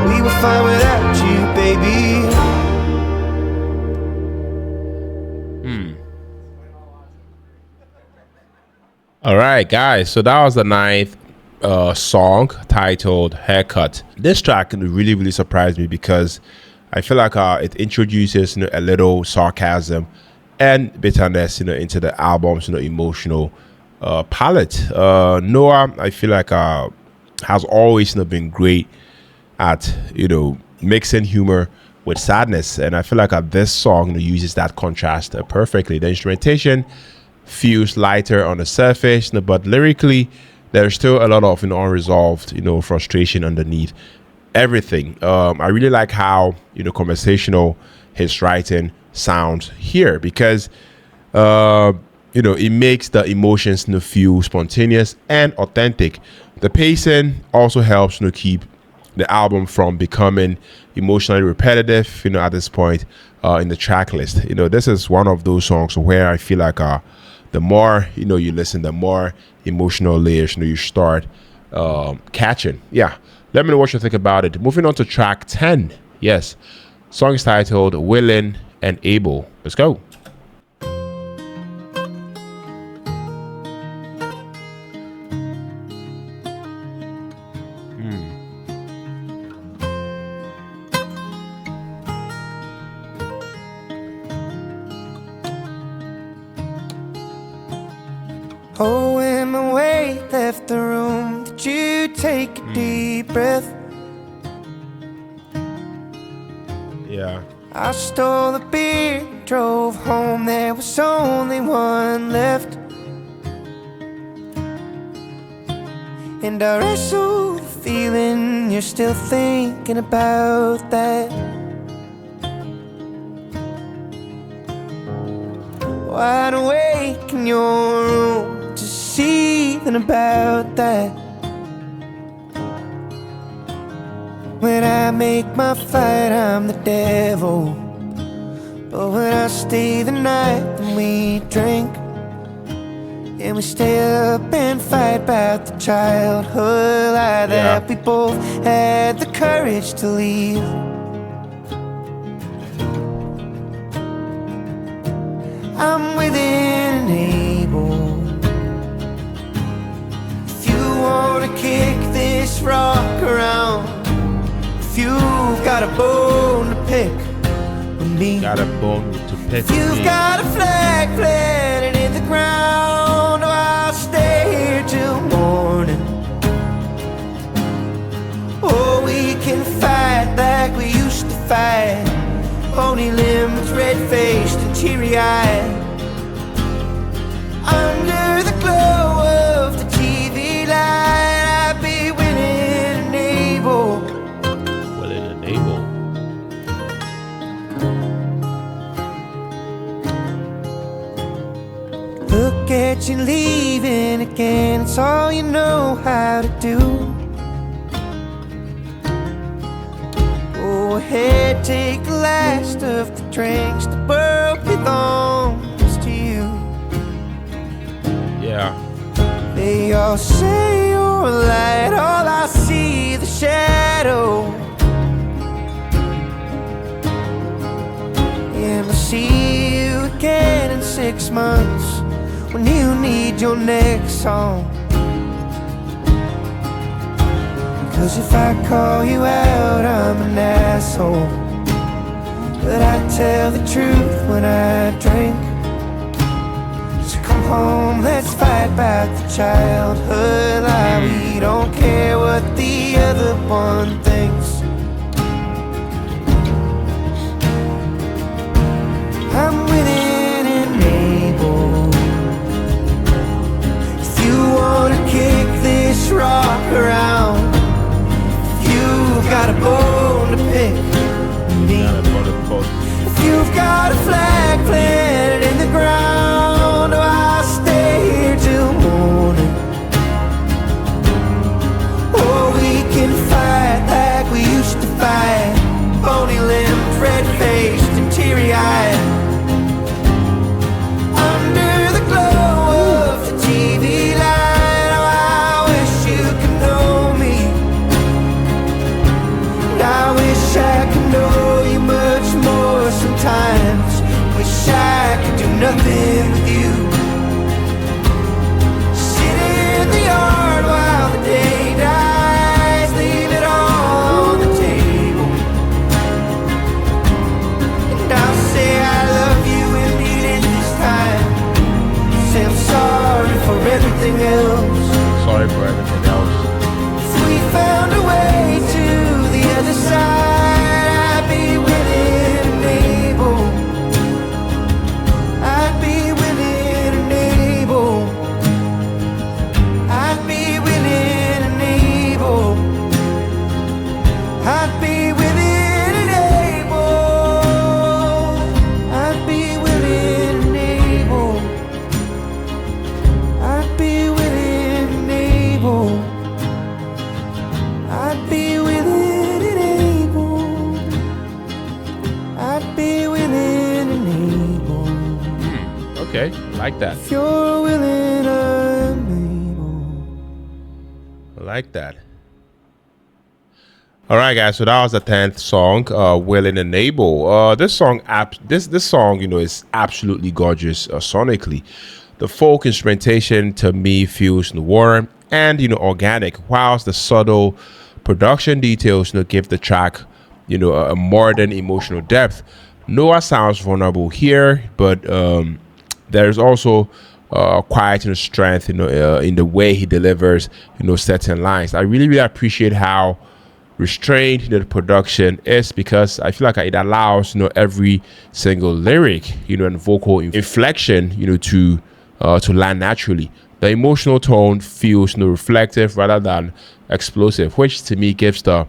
We were fine without you, baby. All right, guys. So that was the ninth song titled "Haircut." This track really, really surprised me because I feel like it introduces a little sarcasm and bitterness, into the album's emotional palette. Noah, I feel like has always been great at mixing humor with sadness, and I feel like this song uses that contrast perfectly. The instrumentation feels lighter on the surface, but lyrically there's still a lot of unresolved frustration underneath everything. I really like how conversational his writing sounds here, because it makes the emotions feel spontaneous and authentic. The pacing also helps keep the album from becoming emotionally repetitive at this point in the track list. This is one of those songs where I feel like the more you listen, the more emotional layers you start catching. Yeah, let me know what you think about it. Moving on to track 10. Yes, song is titled "Willing and Able." Let's go. Oh, when my weight left the room, did you take a deep breath? Yeah. I stole the beer, drove home, there was only one left. And I wrestled the feeling you're still thinking about that. Wide awake in your room, just seething about that. When I make my fight, I'm the devil. But when I stay the night, then we drink. And we stay up and fight about the childhood lie that we both had the courage to leave. I'm willing and able. If you wanna kick this rock around, if you've got a bone to pick with me, Got a bone to pick if you've with me. got a flag planted in the ground, oh, I'll stay here till morning. Oh, we can fight like we used to fight, bony limbs, red-faced and teary-eyed. Under the glow of the TV light, I'd be willing and able. Willing and able. Look at you leaving again, it's all you know how to do. Go ahead, take the last of the drinks, the world belongs to you. Yeah. They all say you're a light, all I see the shadow. And I'll see you again in 6 months when you need your next song. 'Cause if I call you out, I'm an asshole. But I tell the truth when I drink. So come home, let's fight about the childhood lie. We don't care what the other one thinks. I'm willing and able. If you wanna kick this rock around, if you've got a bone to pick, me. If you've got a flag planted in the ground, oh, I'll stay here till morning. Or we can fight like we used to fight, bony limbs, red-faced and teary-eyed. Under the glow of the TV light, oh, I wish you could know me. And I wish I could know you much more sometimes. Wish I could do nothing with you. Sit in the yard while the day dies, leave it all on the table. And I'll say I love you and mean it this time. Say I'm sorry for everything else. Sorry for everything else. If we found a way to the other side, I'd be willing and able. I'd be willing and able. I'd be willing and able. I'd be willing and able. I'd be willing and able. I'd be willing and able. I'd be willing and able. I'd be willing and able. Okay, like that. If you're willing, I'm able. Like that. All right, guys. So that was the 10th song, "Willing and Able." This song, this song, is absolutely gorgeous sonically. The folk instrumentation to me feels warm and organic, whilst the subtle production details give the track a modern emotional depth. Noah sounds vulnerable here, but there's also quiet strength in the way he delivers certain lines. I really appreciate how restrained the production is, because I feel like it allows every single lyric and vocal inflection to land naturally. The emotional tone feels reflective rather than explosive, which to me gives the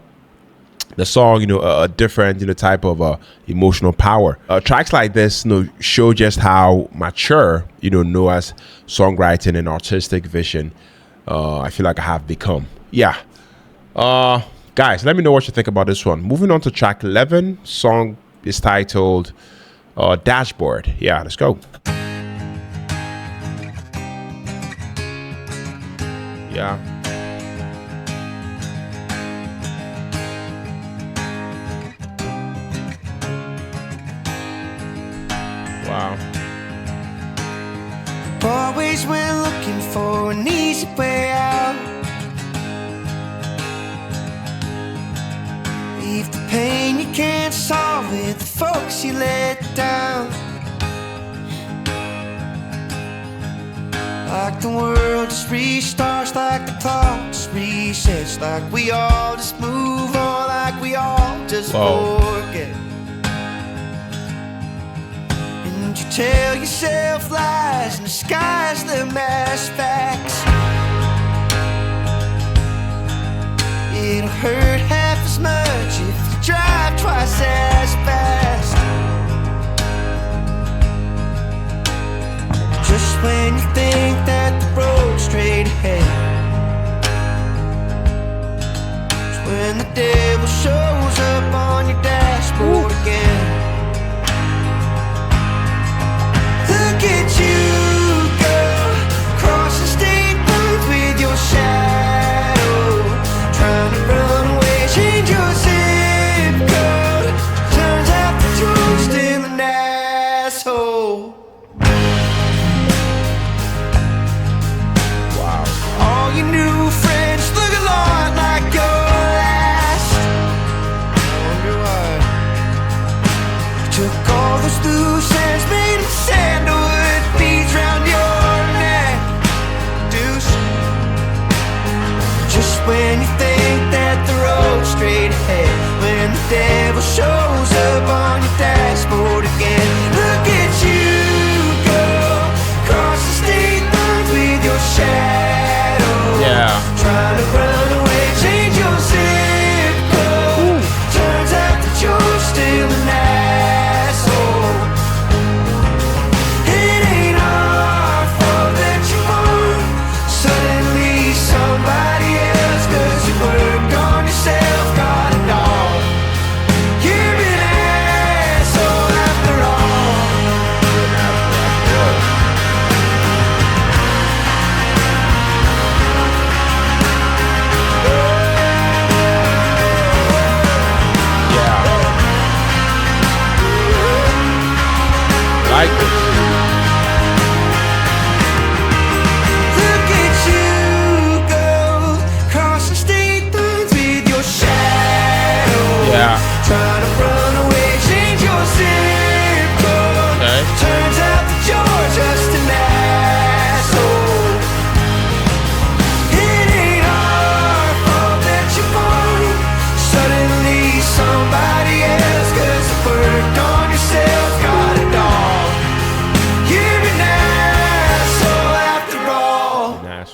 song a different type of emotional power. Tracks like this show just how mature Noah's songwriting and artistic vision I feel like I have become. Yeah. Guys, let me know what you think about this one. Moving on to track 11. Song is titled Dashboard. Yeah, let's go. Yeah. Wow. Always we're looking for an easy way out. Leave the pain you can't solve with the folks you let down. Like the world just restarts, like the clock just resets, like we all just move on, like we all just forget. And you tell yourself lies and disguise them as facts. It'll hurt half as much if you drive twice as fast. Just when you think that the road's straight ahead, it's when the devil shows up on your dashboard again. Look at you go, cross the state lines with your shadow, trying to run away, change your zip code. Turns out that you're still an asshole.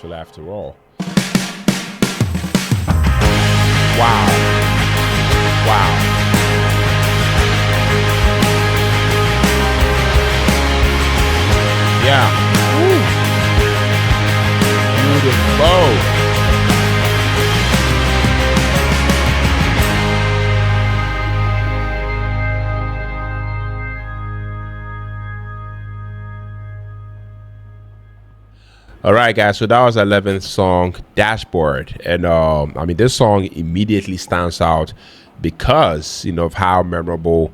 successful after all. Wow. Wow. Yeah. Woo. Beautiful. All right, guys. So that was 11th song, Dashboard, and I mean, this song immediately stands out because of how memorable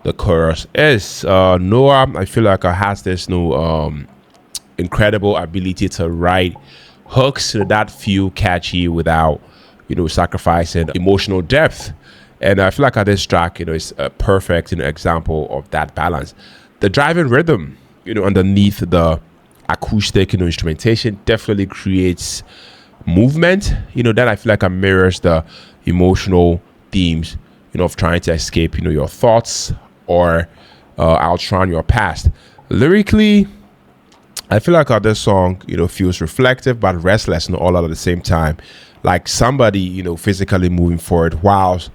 the chorus is. Noah, I feel like has this new incredible ability to write hooks that feel catchy without sacrificing emotional depth. And I feel like this track is a perfect example of that balance. The driving rhythm underneath the acoustic instrumentation definitely creates movement that I feel like mirrors the emotional themes of trying to escape your thoughts or outrun your past. Lyrically, I feel like this song feels reflective but restless all at the same time, like somebody physically moving forward whilst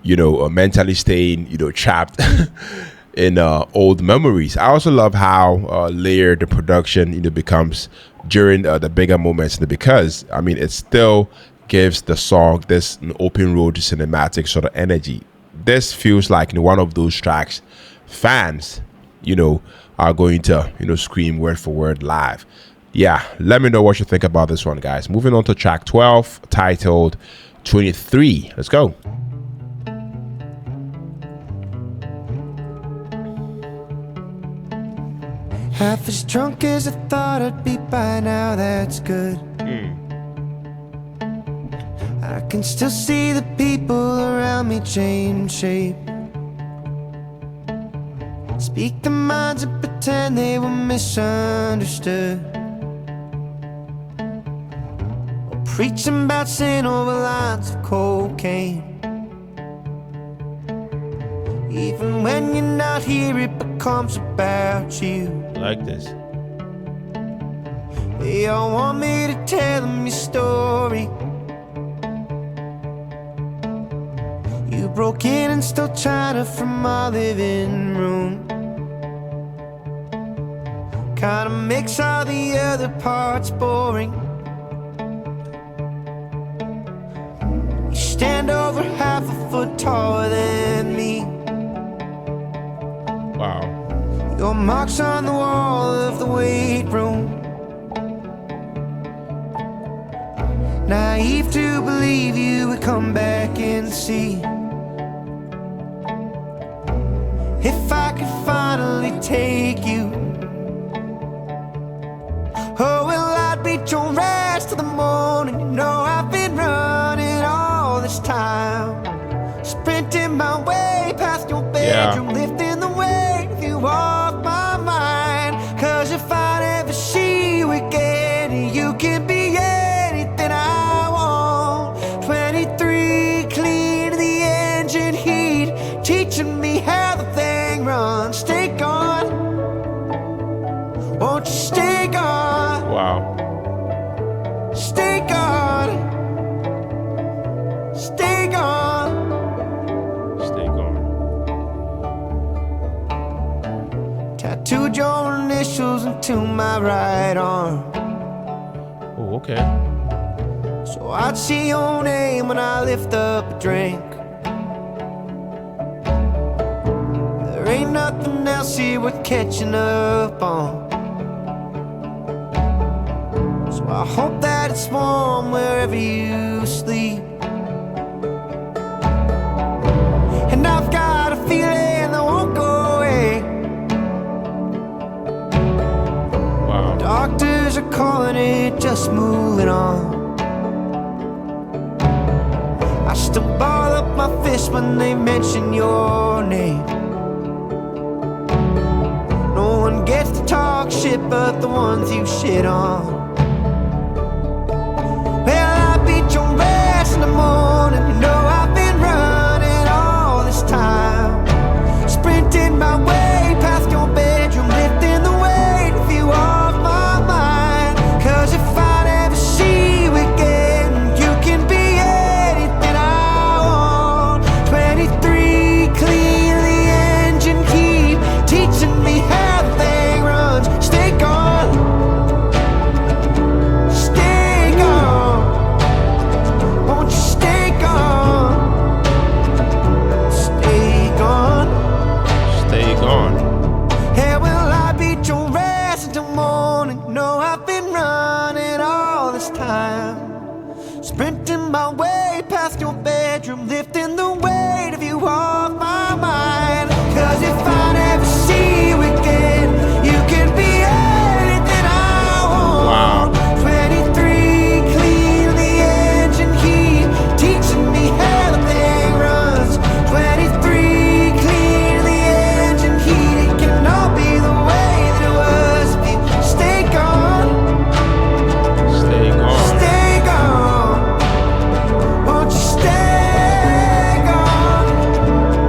mentally staying trapped in old memories. I also love how layered the production becomes during the bigger moments, because I mean it still gives the song this open road cinematic sort of energy. This feels like one of those tracks fans are going to scream word for word live. Yeah, let me know what you think about this one, guys. Moving on to track 12, titled 23. Let's go. Half as drunk as I thought I'd be by now, that's good. I can still see the people around me change shape, speak their minds and pretend they were misunderstood, or preaching about sin over lines of cocaine. Even when you're not here, it becomes about you. Like this. They all want me to tell them your story. You broke in and stole china from my living room. Kinda makes all the other parts boring. You stand over half a foot taller than me. Wow. Your marks on the wall of the weight room. Naive to believe you would come back and see if I could finally take you. Oh, well, I'd beat your ass till the morning. You know I've been running all this time, sprinting my way past your bedroom, lifting the weight of you off my mind. Cause if I never see you again, you can be anything I want. 23, clean the engine heat, teaching me how the thing runs. Stay gone, won't you stay gone? Wow. Stay gone, stay gone. Stay gone. Tattooed your initials into my right arm, Oh, okay. so I'd see your name when I lift up a drink. There ain't nothing else here worth catching up on, so I hope that it's warm wherever you sleep. And I've got a feeling that won't go away. Wow. Doctors are calling it just moving on. I still ball up my fist when they mention your name. No one gets to talk shit but the ones you shit on. Well, I beat your ass in the morning. You know I've been running all this time, sprinting my way past your bedroom, lifting the weight of you off my mind. Cause if I never making my way past your bedroom, lifting the weight of you off my mind. 'Cause if I never see you again, you can be anything I want. Wow. 23, clean the engine heat, teaching me how the thing runs. 23, clean the engine heat, it can all be the way that it was if you stay gone. Stay gone. Stay gone. Won't you stay gone?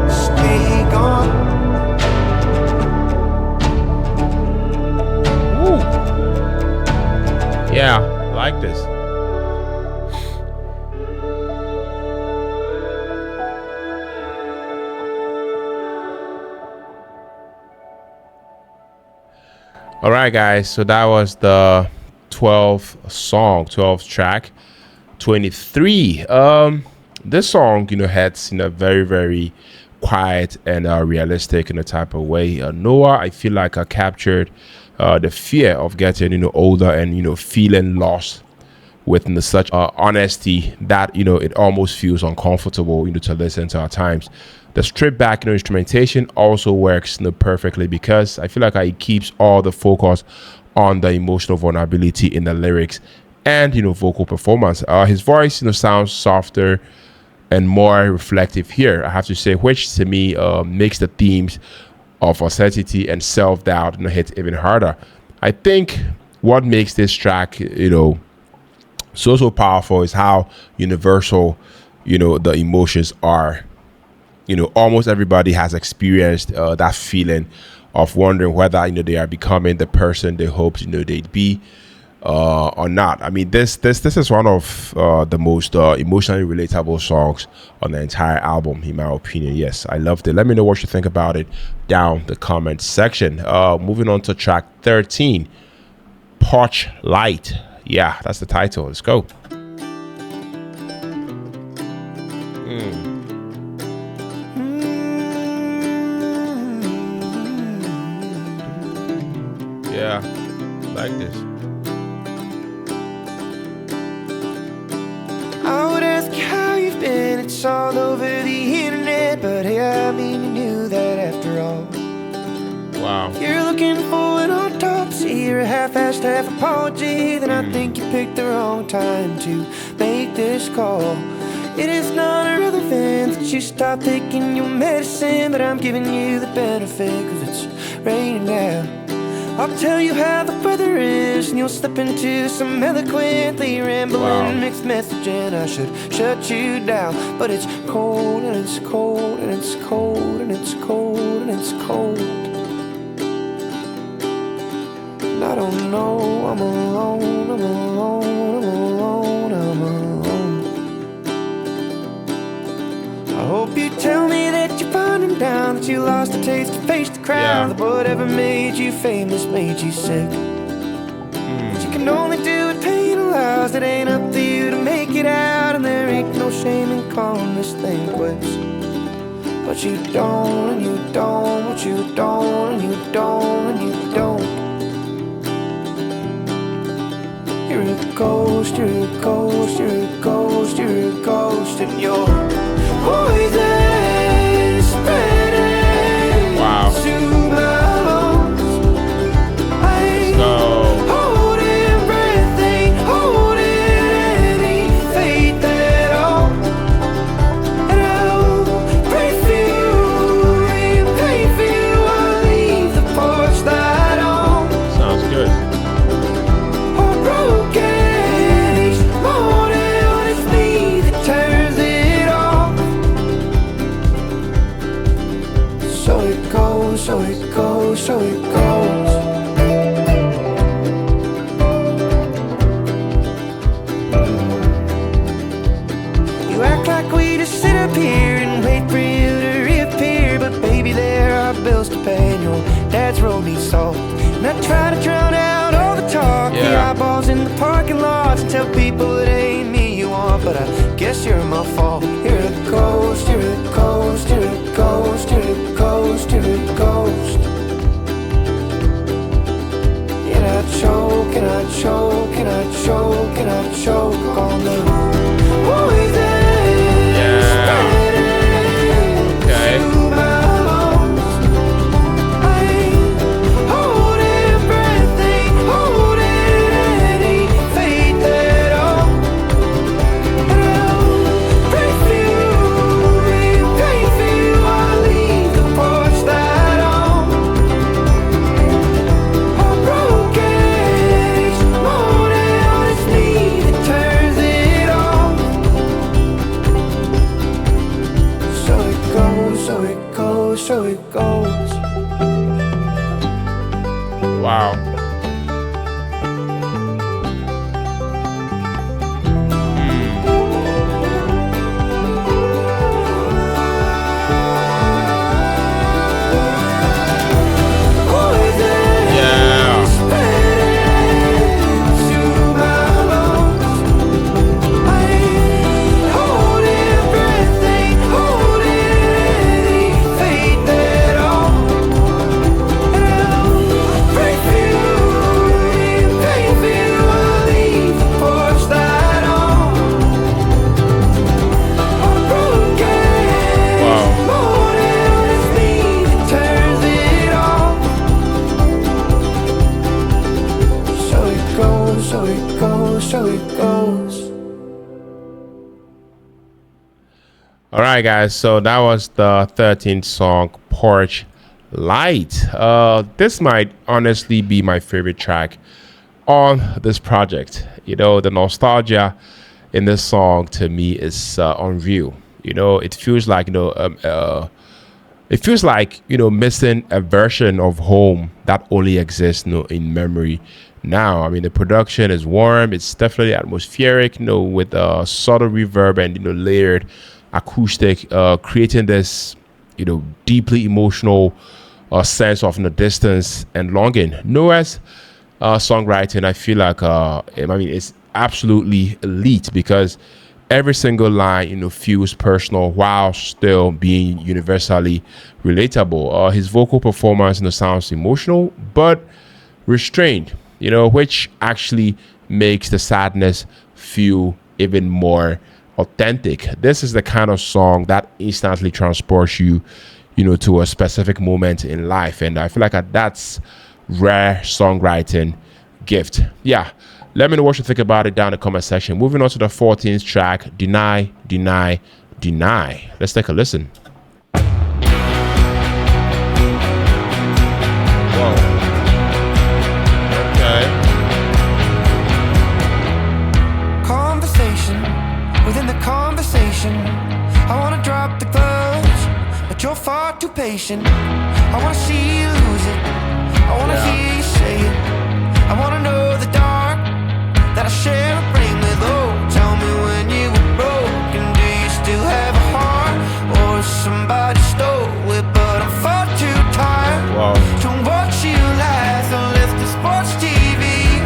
Stay gone. Woo. Yeah, I like this. All right, guys. So that was the 12th track. 23. This song, had very, very quiet and realistic in a type of way. Noah, I feel like I captured the fear of getting older and feeling lost with such honesty that it almost feels uncomfortable to listen to at times. The stripped back instrumentation also works perfectly because I feel like it keeps all the focus on the emotional vulnerability in the lyrics and vocal performance. His voice sounds softer and more reflective here, I have to say, which to me makes the themes of uncertainty and self-doubt hit even harder. I think what makes this track so powerful is how universal the emotions are. Almost everybody has experienced that feeling of wondering whether they are becoming the person they hoped they'd be or not. I mean, this is one of the most emotionally relatable songs on the entire album, in my opinion. Yes, I loved it. Let me know what you think about it down the comment section. Moving on to track 13, Porch Light. Yeah, that's the title. Let's go. Yeah, like this. I would ask how you've been, it's all over the internet, but hey, I mean, you knew that after all. Wow. You're looking for an autopsy or a half-assed half apology, then I think you picked the wrong time to make this call. It is not irrelevant that you stop taking your medicine, but I'm giving you the benefit 'cause it's raining now. I'll tell you how the weather is, and you'll slip into some eloquently rambling mixed messaging. I should shut you down, but it's cold and it's cold and it's cold and it's cold and it's cold. And I don't know, I'm alone, I'm alone, I'm alone, I'm alone. I hope you tell me that you're finding down, that you lost the taste to face the crowd, that whatever made you famous made you sick. But you can only do what pain allows, it ain't up to you to make it out, and there ain't no shame in calling this thing quits. But you don't, and you don't, but you don't, and you don't, and you don't. You're a ghost, you're a ghost, you're a ghost, you're a ghost, and you're poison spreading to my lungs. I ain't holding breath, ain't holding any faith at all. And I'll pray for you, repay for you, I'll leave the porch light on. Sounds good. Or broken each morning when it's me that turns it off. So it goes, so it goes, so it goes. You act like we just sit up here and wait for you to reappear, but baby, there are bills to pay and your dad's road needs salt. And I try to drown out all the talk, the eyeballs in the parking lots, and tell people it ain't me you want, but I guess you're my fault. You're a ghost, you're a ghost, you're a ghost, you're a ghost, you're a ghost. And I choke, and I choke, and I choke, and I choke on the so it goes, so it goes. All right, guys. So that was the 13th song, Porch Light. This might honestly be my favorite track on this project. You know, the nostalgia in this song to me is unreal. You know, it feels like missing a version of home that only exists, in memory now. I mean, the production is warm. It's definitely atmospheric, with subtle reverb and layered acoustic, creating this deeply emotional sense of distance and longing. Noah's songwriting, I feel like it's absolutely elite because every single line feels personal while still being universally relatable. His vocal performance sounds emotional but restrained, which actually makes the sadness feel even more authentic. This is the kind of song that instantly transports you, to a specific moment in life. And I feel like that's rare songwriting gift. Yeah. Let me know what you think about it down in the comment section. Moving on to the 14th track, Deny, Deny, Deny. Let's take a listen. Whoa. Okay. Conversation within the conversation. I wanna drop the gloves, but you're far too patient. I wanna see you lose it. I wanna hear you say it. I wanna know the dark that I share a brain with. Oh, tell me when you were broken. Do you still have a heart, or somebody stole it? But I'm far too tired to watch you laugh and lift the sports TV.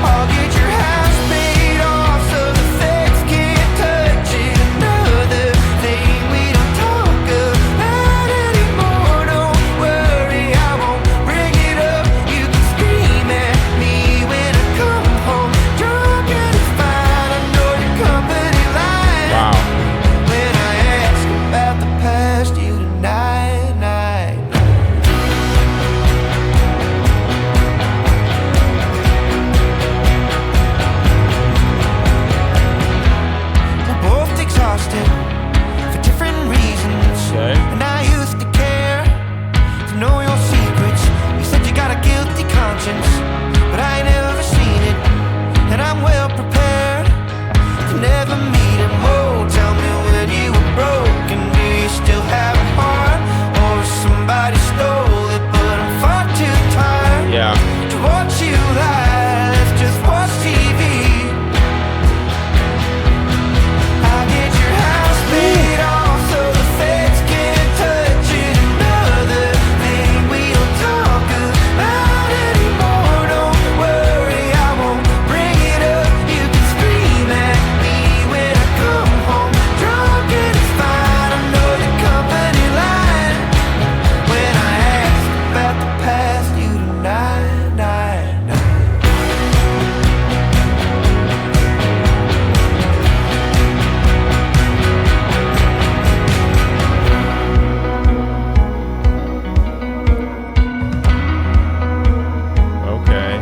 I'll get your house paid off so the feds can't touch it. Another thing we don't talk about anymore. Don't worry, I won't bring it up. You can scream at me when I come home drunk and it's fine. I know your company line. When I ask about the past, you deny. We're both exhausted for different reasons. And I used to care to know your secrets. You said you got a guilty conscience, but I ain't never seen it. And I'm well prepared to never meet him. Oh, tell me when you were broken. Do you still have a heart, or somebody stole it? But I'm far too tired to watch you lie. Let's just watch TV. I'll get your house paid off so the feds can't touch it. Another thing we don't talk about anymore. Don't worry, I won't bring it up. You can scream at me when I come home drunk and it's fine. I know the company line. When I ask about the past, you deny. Okay.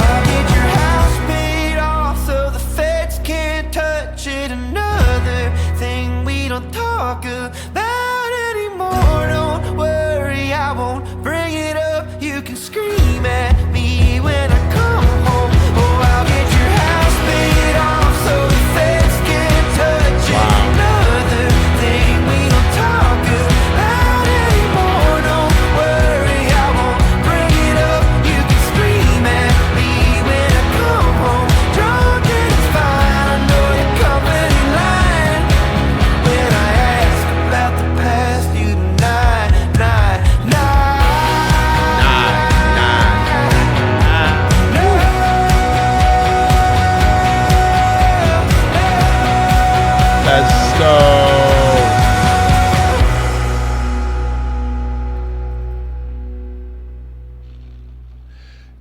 I'll get your house paid off so the feds can't touch it. Another thing we don't talk about anymore. Don't worry, I won't bring it up. You can scream at me when I come home. Oh, I'll get your house paid off so the feds can't touch it. Another thing we don't talk about anymore. Don't worry, I won't bring it up. You can scream at me when I come home drunk and it's fine. I know your company line. When I ask about the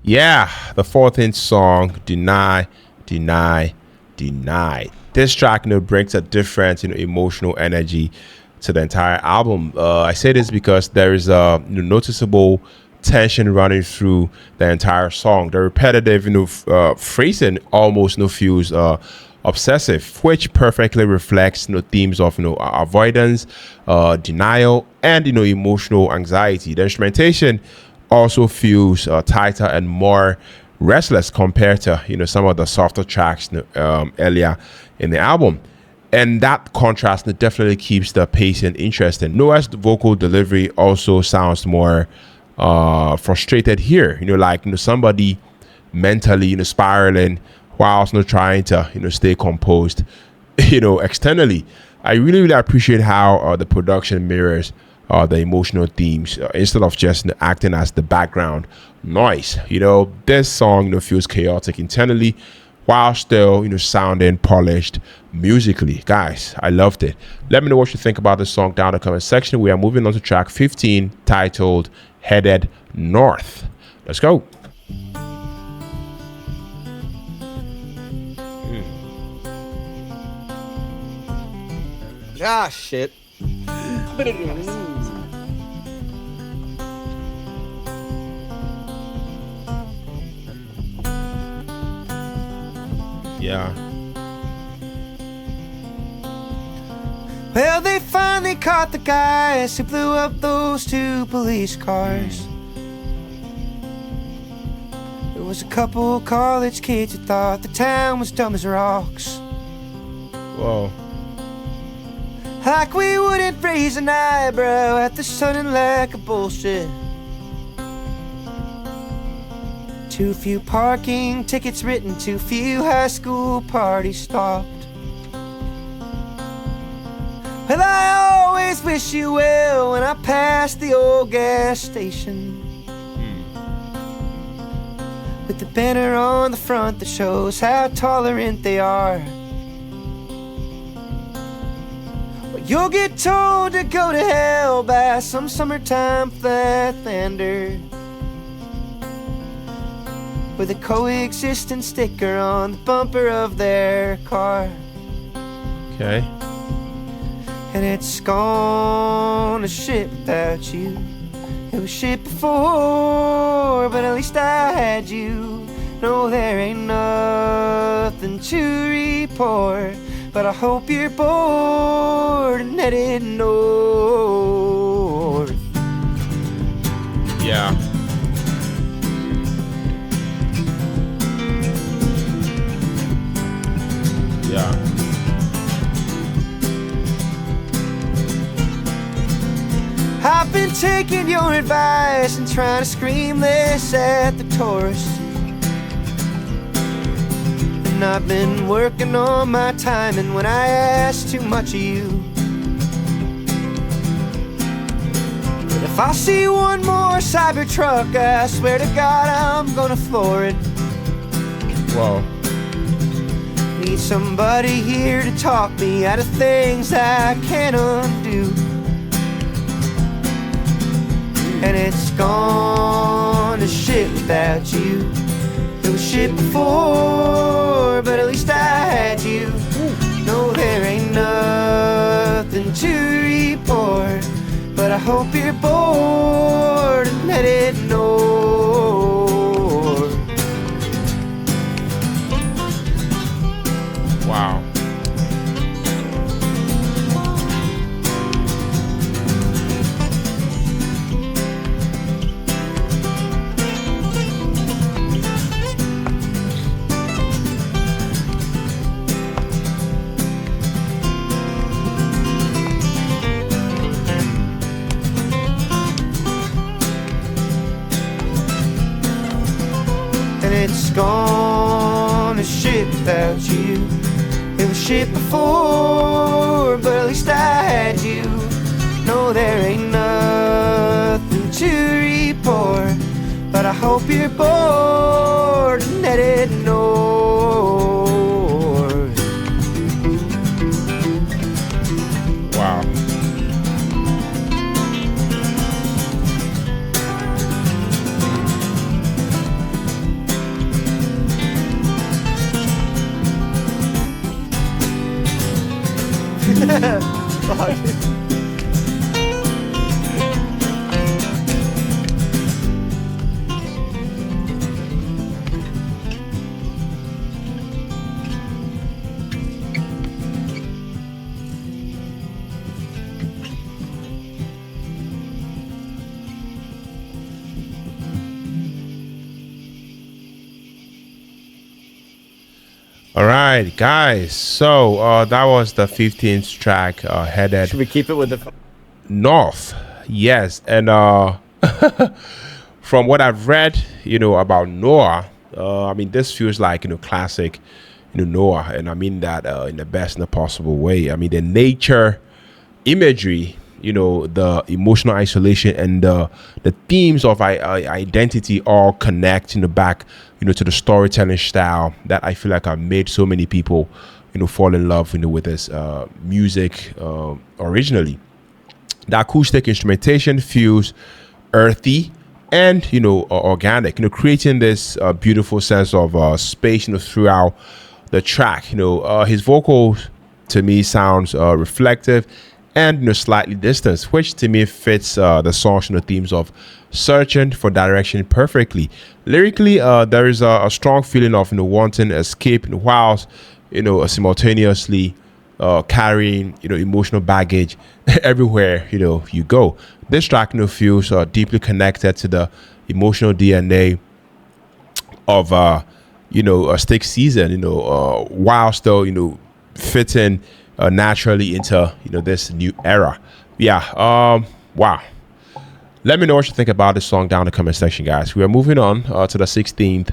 Yeah, the 14th song, Deny, Deny, Deny. This track, brings a different, emotional energy to the entire album. I say this because there is a noticeable tension running through the entire song. The repetitive, phrasing almost feels obsessive, which perfectly reflects themes of avoidance, denial, and emotional anxiety. The instrumentation also feels tighter and more restless compared to some of the softer tracks earlier in the album, and that contrast definitely keeps the pacing interesting. Noah's vocal delivery also sounds more frustrated here, like somebody mentally spiraling whilst not trying to stay composed externally. I really appreciate how the production mirrors the emotional themes instead of just acting as the background noise. This song feels chaotic internally while still sounding polished musically. Guys, I loved it. Let me know what you think about this song down in the comment section. We are moving on to track 15, titled Headed North. Let's go. Ah, shit. Yeah. Well, they finally caught the guys who blew up those 2 police cars. There was a couple college kids who thought the town was dumb as rocks. Whoa. Like we wouldn't raise an eyebrow at the sudden lack of bullshit. Too few parking tickets written, too few high school parties stopped. Well, I always wish you well when I pass the old gas station. With the banner on the front that shows how tolerant they are. You'll get told to go to hell by some summertime flatlander with a coexistence sticker on the bumper of their car. Okay. And it's gone to shit without you. It was shit before, but at least I had you. No, there ain't nothing to report, but I hope you're bored and headed north. Yeah. Yeah. I've been taking your advice and trying to scream this at the tourists. And I've been working on my timing when I ask too much of you. But if I see one more Cybertruck, I swear to God I'm gonna floor it. Whoa. Need somebody here to talk me out of things I can't undo. And it's gone to shit without you. It was shit before, but at least I had you. No, there ain't nothing to report, but I hope you're bored and headed north. Wow. It's gone to shit without you. It was shit before, but at least I had you. No, there ain't nothing to report, but I hope you're bored and headed north. Wow. All right, guys. So that was the 15th track, headed Should we keep it with the? North. Yes, and from what I've read, about Noah, I mean, this feels like classic, Noah, and I mean that in the best and the possible way. I mean, the nature, imagery, the emotional isolation, and the themes of identity all connect, back, to the storytelling style that I feel like have made so many people, fall in love, with this music originally. The acoustic instrumentation feels earthy and organic, creating this beautiful sense of space, throughout the track. His vocals to me sounds reflective and slightly distant, which to me fits the song's themes of searching for direction perfectly. Lyrically, there is a strong feeling of wanting escape, whilst simultaneously carrying emotional baggage everywhere you go. This track feels deeply connected to the emotional DNA of a Stick season, while still fitting naturally into this new era. Yeah. Wow. Let me know what you think about this song down in the comment section, guys. We are moving on to the 16th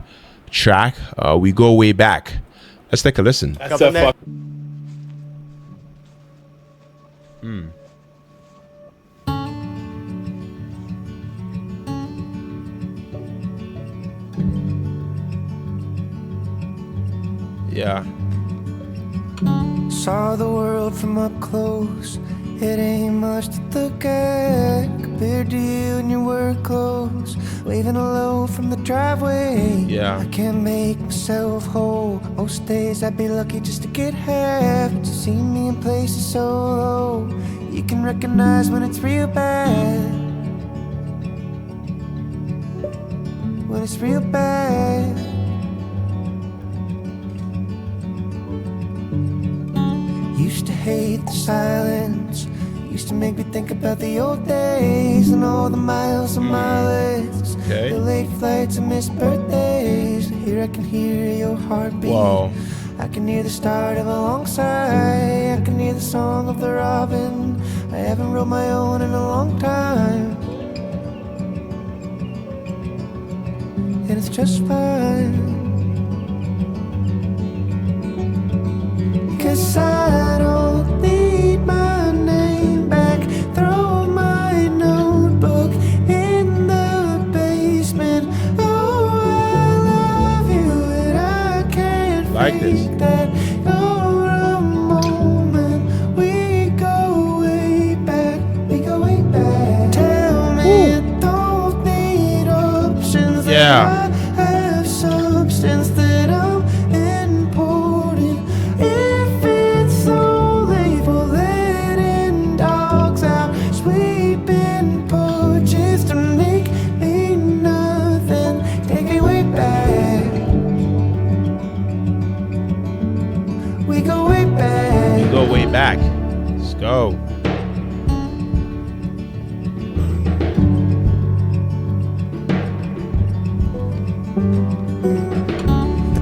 track. We go way back. Let's take a listen. That's a fuck. Yeah. Saw the world from up close. It ain't much to look at compared to you and your work clothes. Waving hello from the driveway. Yeah. I can't make myself whole. Most days I'd be lucky just to get half. To see me in places so low, you can recognize when it's real bad. When it's real bad. Used to hate the silence. Used to make me think about the old days and all the miles on my list. Okay. The late flights and missed birthdays. Here I can hear your heartbeat. Whoa. I can hear the start of a long sigh. I can hear the song of the robin. I haven't wrote my own in a long time, and it's just fine. 'Cause I don't need my name back. Throw my notebook in the basement. Oh, I love you and I can't Like this. fake that. You're a moment. We go way back. We go way back. Tell me you don't need options. Yeah. I have substance that I'm important. If it's so label letting dogs out, sweeping porches to make me nothing. Take me way back. We go way back. Go way back. Let's go.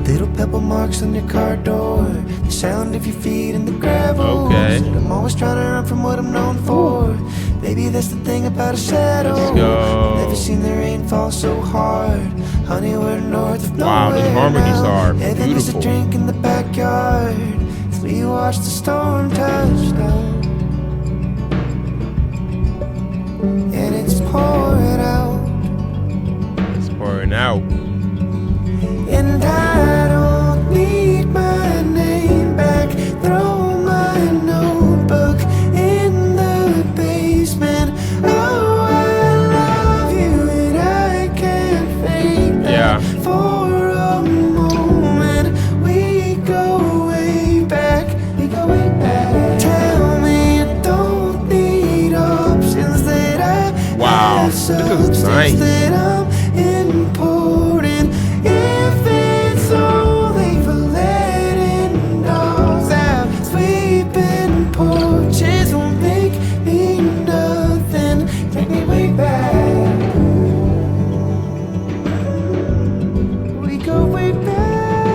The little pebble marks on your car door, the sound of your feet in the gravel. Okay. Said I'm always trying to run from what I'm known for. Baby, that's the thing about a shadow. Let's go. Never seen the rain fall so hard. Honey, we're north of Wow, nowhere those harmonies now. are Heaven is a beautiful. drink in the backyard as we watch the storm touch down. And it's pouring out. It's pouring out. And I don't need my name back. Throw my notebook in the basement. Oh, I love you and I can't fake that. Yeah. For a moment, we go way back. We go way back. substance nice. that I'm importing. If it's only for letting dogs out, sweeping porches won't make me nothing. Take me way back. We go way back.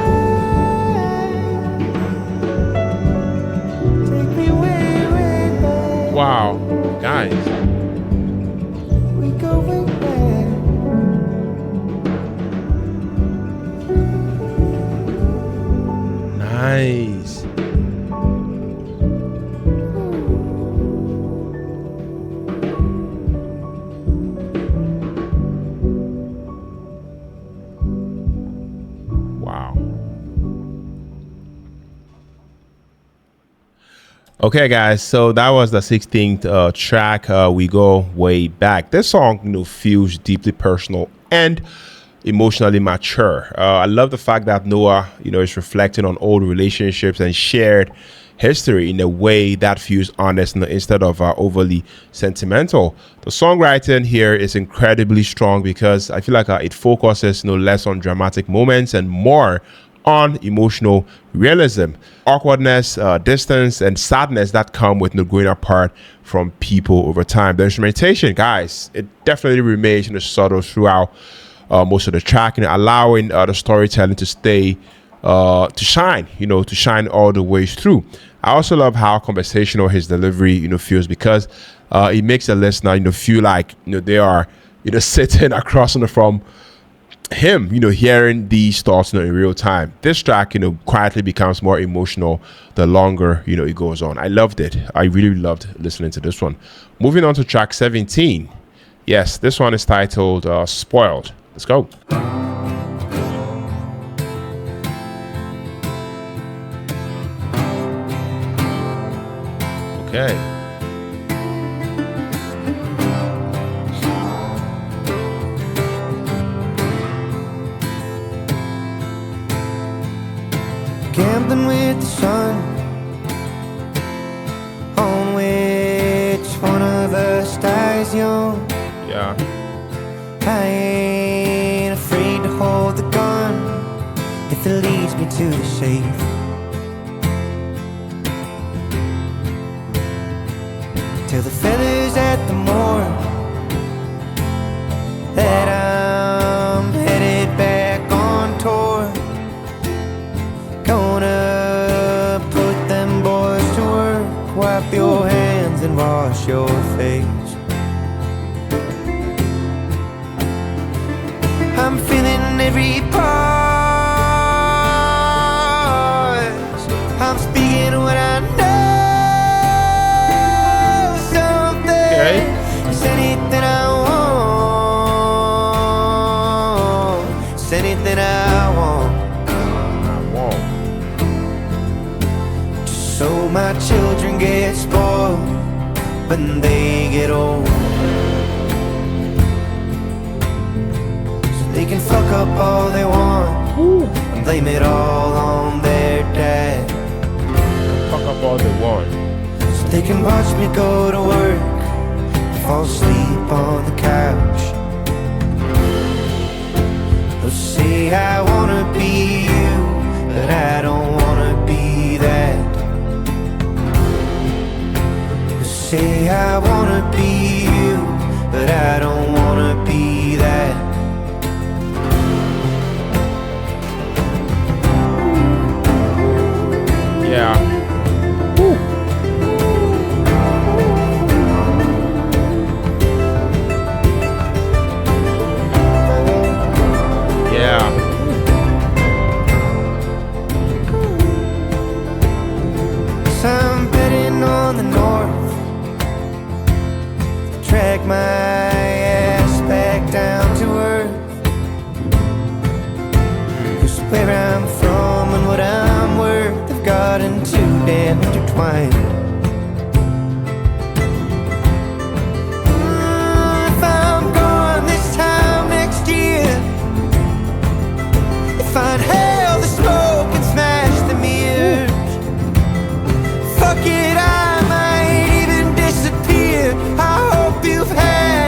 Take me way, way back. Wow, guys. We go way back. Nice. Wow. Okay, guys. So that was the 16th track. We go way back. This song, feels deeply personal and emotionally mature. I love the fact that Noah, is reflecting on old relationships and shared history in a way that feels honest instead of overly sentimental. The songwriting here is incredibly strong because I feel like it focuses less on dramatic moments and more on emotional realism, awkwardness, distance, and sadness that come with growing apart from people over time. The instrumentation, guys, it definitely remains subtle throughout most of the track, allowing the storytelling to stay to shine, to shine all the way through. I also love how conversational his delivery, feels because it makes the listener, feel like they are sitting across from him, hearing these thoughts in real time. This track, quietly becomes more emotional the longer it goes on. I loved it. I really loved listening to this one. Moving on to track 17. Yes, this one is titled Spoiled. Let's go. Okay. Gambling with the sun, on which one of us dies young. Yeah. I ain't afraid to hold the gun if it leads me to the safe. Till the feathers at the morgue that I'm headed back on tour. Gonna put them boys to work. Wipe your hands and wash your face. I'm feeling every pause. I'm speaking what I know. Something is anything I want. It's anything I want. So my children get spoiled when they get old. They can fuck up all they want and blame it all on their dad. Fuck up all they want. So they can watch me go to work, fall asleep on the couch. They'll say I wanna be you, but I don't wanna be that. They'll say I wanna be you, but I don't wanna be that. Yeah. Woo. Yeah. So I'm betting on the north, drag my ass back down to earth. 'Cause where I'm from and what I'm worth have gotten too damn intertwined. If I'm gone this time next year, if I inhale the smoke and smash the mirrors, fuck it, I might even disappear. I hope you've had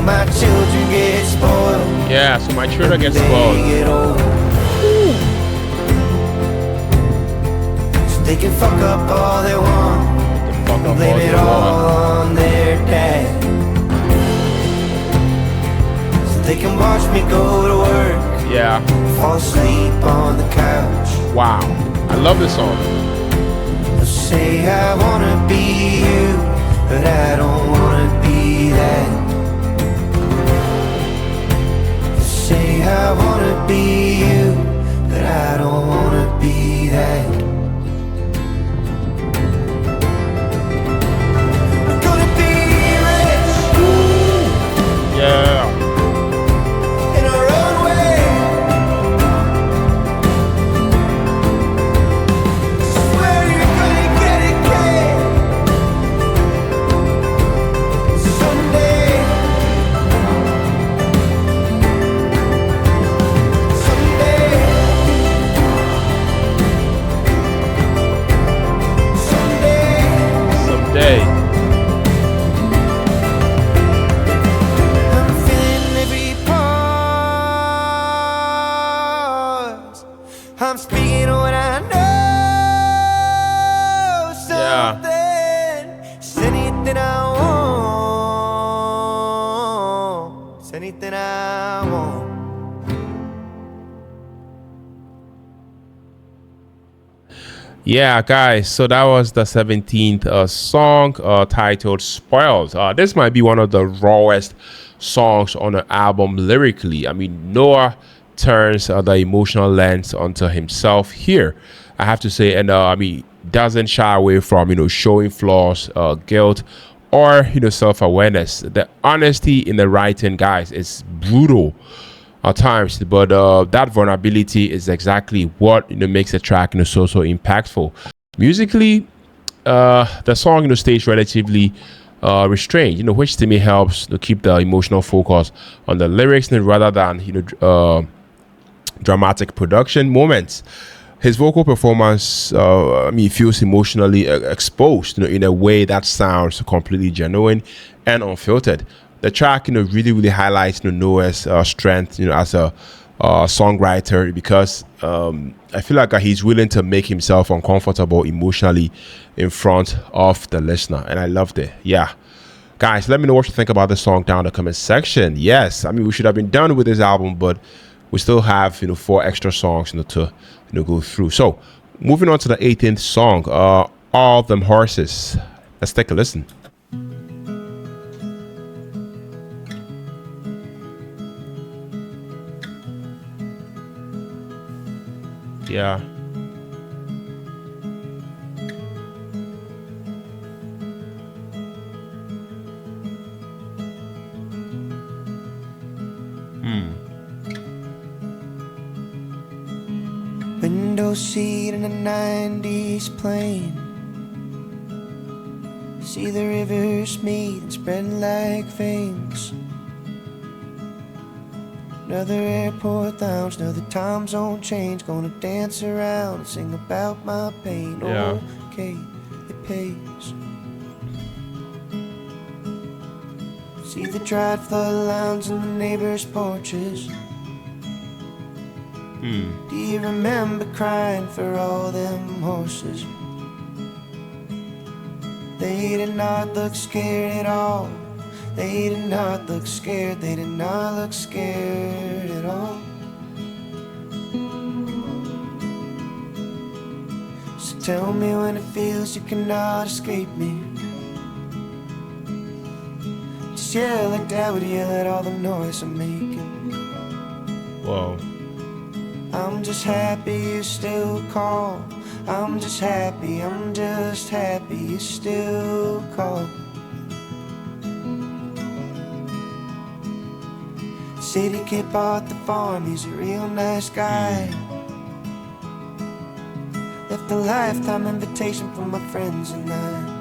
my children get spoiled. Yeah, so my children get They spoiled. get old. So they can fuck up all they want. Fuck up all Blame it they all want. on their dad. So they can watch me go to work. Yeah. Fall asleep on the couch. Wow. I love this song. They'll say I wanna be you, but I don't wanna be that. They'll say I wanna be you, but I don't wanna be that. I'm gonna be rich. Yeah. In our own way. Swear you're gonna get it, kid. Someday. Someday. Someday. Someday. I'm feeling every pause. I'm speaking what I know. Something. It's anything I want. It's anything I want. Yeah, guys. So that was the 17th song titled "Spoiled." This might be one of the rawest songs on the album lyrically. I mean, Noah turns the emotional lens onto himself here, I have to say, and I mean, doesn't shy away from showing flaws, guilt, or self-awareness. The honesty in the writing, guys, is brutal at times, but that vulnerability is exactly what makes the track so impactful. Musically, the song stays relatively restrained, which to me helps to keep the emotional focus on the lyrics rather than dramatic production moments. His vocal performance, feels emotionally exposed, in a way that sounds completely genuine and unfiltered. The track, really highlights Noah's strength, as a songwriter, because I feel like he's willing to make himself uncomfortable emotionally in front of the listener, and I loved it. Yeah, guys, let me know what you think about the song down in the comment section. Yes, I mean, we should have been done with this album, but we still have 4 extra songs to go through. So moving on to the 18th song, All Them Horses. Let's take a listen. Yeah. Window seat in a 90s plane. See the rivers meet and spread like veins. Another airport lounge, another time zone change. Gonna dance around and sing about my pain. Yeah. Okay, it pays. See the dried flood lines on the neighbors' porches. Do you remember crying for all them horses? They did not look scared at all. They did not look scared. They did not look scared at all. So tell me when it feels you cannot escape me. Just yell like Dad would yell at all the noise I'm making. Whoa. I'm just happy you still call. I'm just happy you still call. City kid bought the farm, he's a real nice guy. Left a lifetime invitation for my friends and I.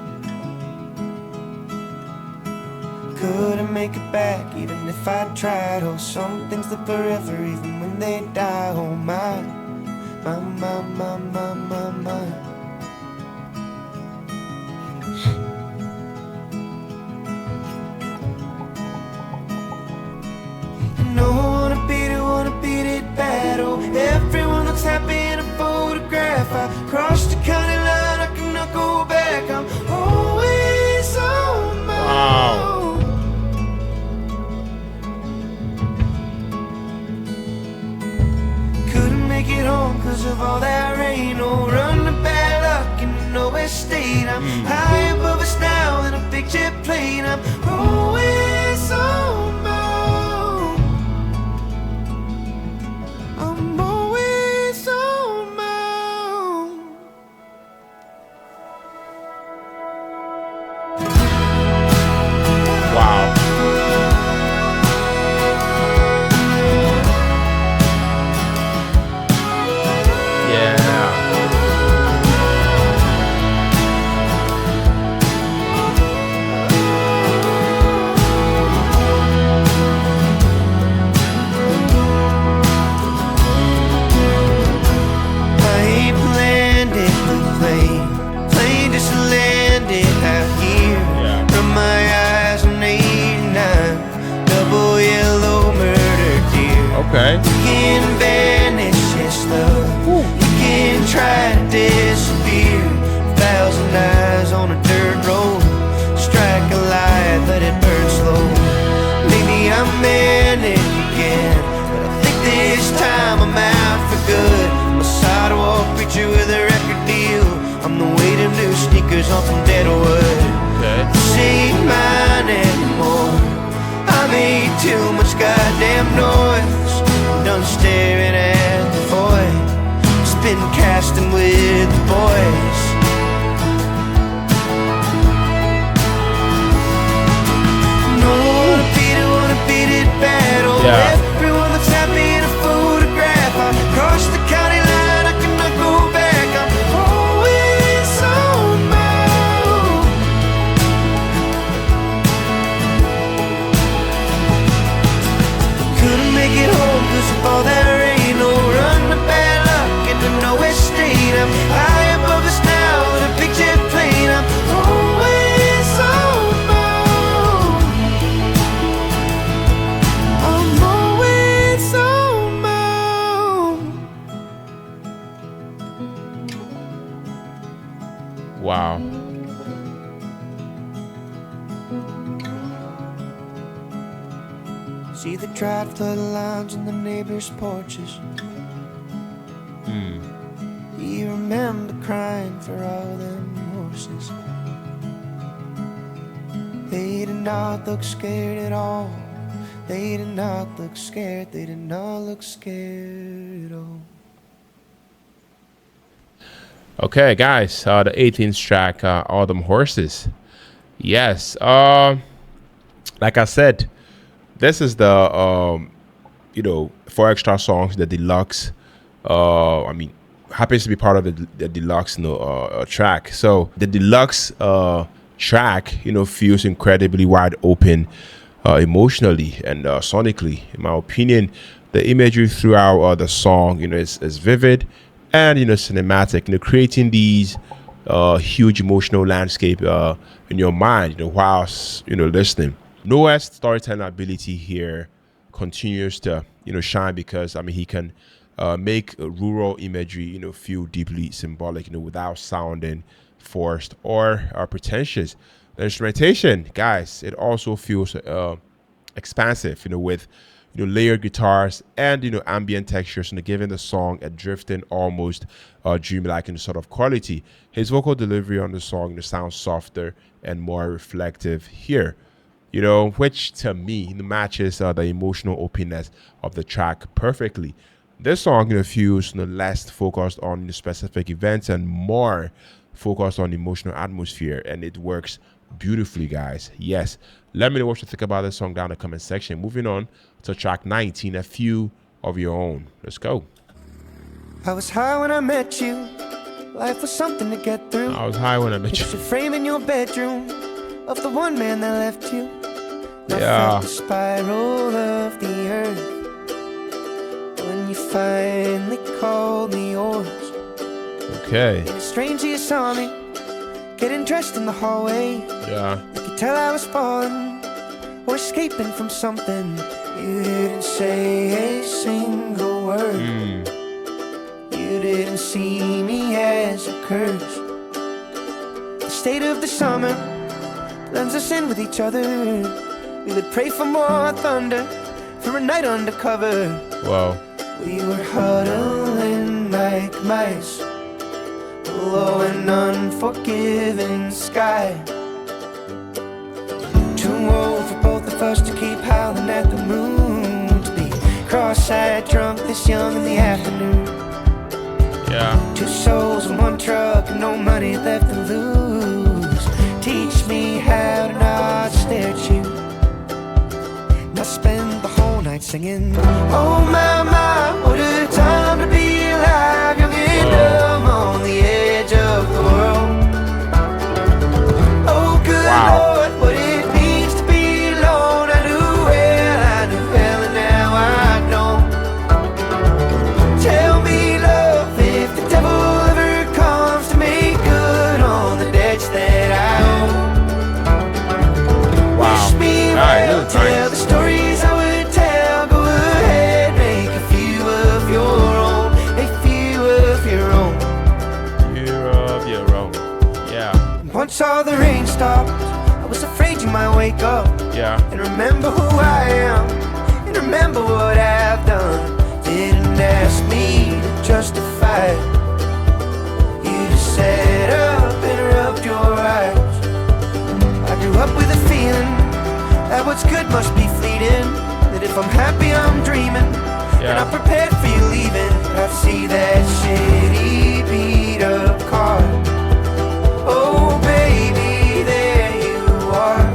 Couldn't make it back even if I tried. Oh, some things live forever even when they die. Oh my, my, my, my, my, my, my. Okay. You can vanish, yes, love. You can try to disappear. 1,000 eyes on a dirt road. Strike a light, let it burn slow. Maybe I'm manic again, but I think this time I'm out for good. I'm a sidewalk preacher with a record deal. I'm the weight of new sneakers on some dead wood. Okay. This ain't mine anymore. I made too much goddamn noise. I'm done staring at the void. Just been casting with the boys. No, wanna beat it battle. Yeah. Everyone that's happy in a photograph. I crossed the county line, I cannot go back. I'm always on my own. Couldn't make it home 'cause of all that rain. No run to bad luck into no estate. I'm high above us now in a big jet plane. I'm always on my own. I'm always on my own. Wow. See the dried flood lines on the neighbors' porches. Do you remember crying for all them horses? They did not look scared at all. They did not look scared. They did not look scared at all. Okay, guys. The 18th track, All Them Horses. Yes. Like I said, this is the four extra songs, the deluxe. I mean, happens to be part of the deluxe track. So the deluxe track, feels incredibly wide open emotionally and sonically. In my opinion, the imagery throughout the song, is vivid and cinematic. Creating these huge emotional landscape in your mind, whilst listening. Noah's storytelling ability here continues to shine because he can make rural imagery feel deeply symbolic without sounding forced or pretentious. The instrumentation, guys, it also feels expansive with layered guitars and ambient textures, giving the song a drifting, almost dreamlike sort of quality. His vocal delivery on the song sounds softer and more reflective here, which to me matches the emotional openness of the track perfectly. This song feels less focused on specific events and more focused on emotional atmosphere, and it works beautifully, guys. Yes, let me know what you think about this song down in the comment section. Moving on to track 19, A Few of Your Own. Let's go. I was high when I met you. Life was something to get through. I was high when I met you. It's a frame in your bedroom of the one man that left you. I Yeah. felt the spiral of the earth when you finally called me yours. Okay. And it's strange you saw me getting dressed in the hallway. Yeah. You could tell I was falling or escaping from something. You didn't say a single word. You didn't see me as a curse. The state of the summer blends us in with each other. We would pray for more thunder, for a night undercover. Wow. We were huddling like mice below an unforgiving sky. Too old for both of us to keep howling at the moon, to be cross-eyed drunk this young in the afternoon. Yeah. Two souls in one truck and no money left to lose. Teach me how to not stare at you. And I spend the whole night singing, oh my, what a time to be alive. Young and dumb on the edge of the world. Oh good Lord, what it means to be alone. I knew hell and now I don't. Tell me love, if the devil ever comes to make good on the debts that I owe. Wow. Wish me well, tell the stories I would tell. Go ahead, make wake up Yeah. and remember who I am and remember what I've done. Didn't ask me to justify it. You just sat up and rubbed your eyes. I grew up with a feeling that what's good must be fleeting, that if I'm happy I'm dreaming, and I'm prepared for you leaving. I see that shitty beat up car. Oh baby, there you are.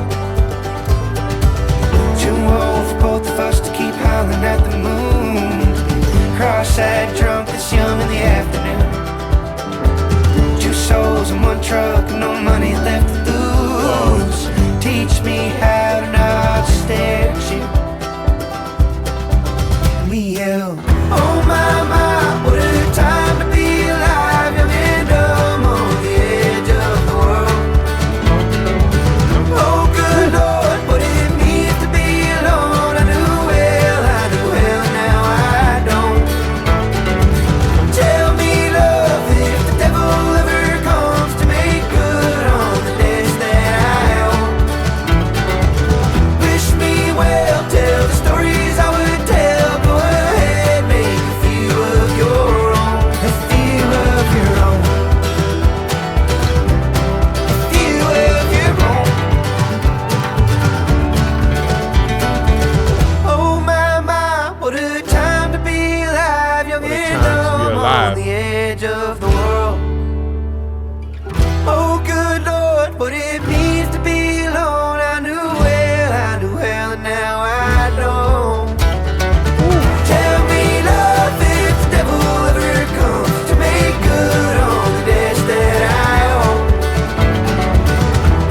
Too old for both of us to keep howling at the moon. Cross-eyed drunk this young in the afternoon. Two souls in one truck and no money left to lose. Teach me how to not stare at you. We yell, oh my, what a time to be alive. Young and dumb on the edge of the world. Oh good Lord, what it means to be alone. I knew well, now I don't. Tell me love, if the devil ever comes to make good on the debts that I owe. Wish me well, tell the stories I would tell. Go ahead, make a few of your own. A few of your own. A few of your own. Oh my, what a time to be alive. Young What a and time to be dumb alive. on the edge of the world. Oh good Lord, what it means to be alone. I knew well, and now I don't. Tell me love, if the devil ever comes to make good on the debts that I owe.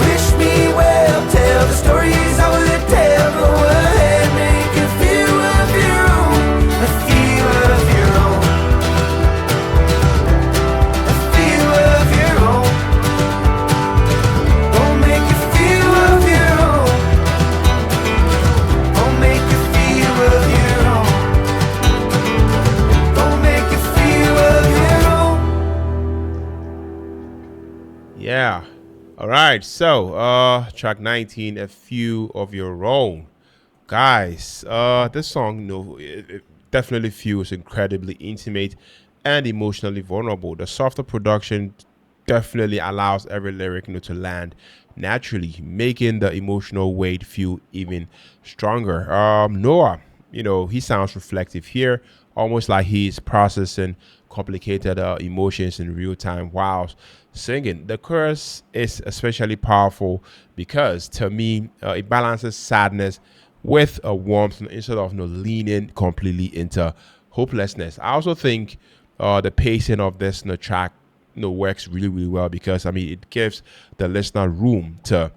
Wish me well, tell the stories I would tell. Go ahead, make a few of your own. A few of your own. A few of your own. Go make a few of your own. Go make a few of your own. Go make a few of your own. Yeah. All right. So, track 19, a few of your own. Guys, this song, it definitely feels incredibly intimate and emotionally vulnerable. The softer production definitely allows every lyric, to land naturally, making the emotional weight feel even stronger. Noah, he sounds reflective here, almost like he's processing complicated emotions in real time while singing. The chorus is especially powerful because, to me, it balances sadness with a warmth instead of leaning completely into hopelessness. I also think the pacing of this track works really, really well because it gives the listener room to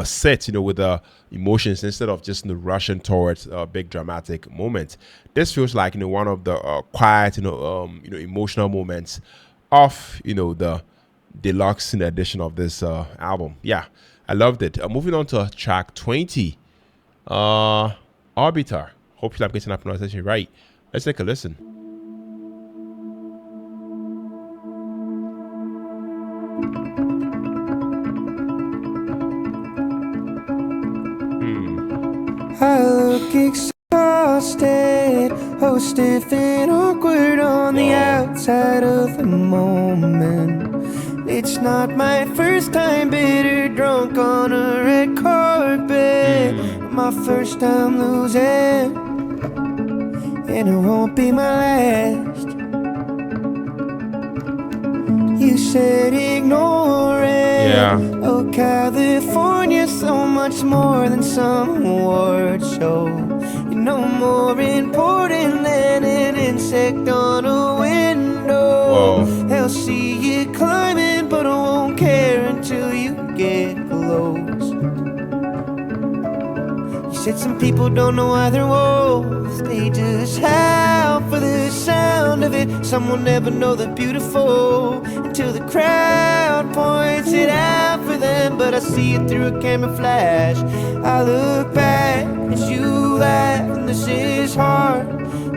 sit with the emotions instead of just rushing towards a big dramatic moment. This feels like one of the quiet emotional moments of the deluxe edition of this album. Yeah, I loved it. Moving on to track 20, Arbiter. Hopefully I'm getting that pronunciation right. Let's take a listen. I look exhausted, oh stiff and awkward on the outside of the moment. It's not my first time bitter drunk on a red carpet. My first time losing, and it won't be my last. You said ignore it. Yeah. Oh, California, so much more than some award show. You're no more important than an insect on a window. Whoa. They'll see you climbing, but I won't care until you get close. You said some people don't know why they're wolves. They just howl for the sound of it. Some will never know the beautiful until the crowd points it out for them. But I see it through a camera flash. I look back as you laugh, and this is hard,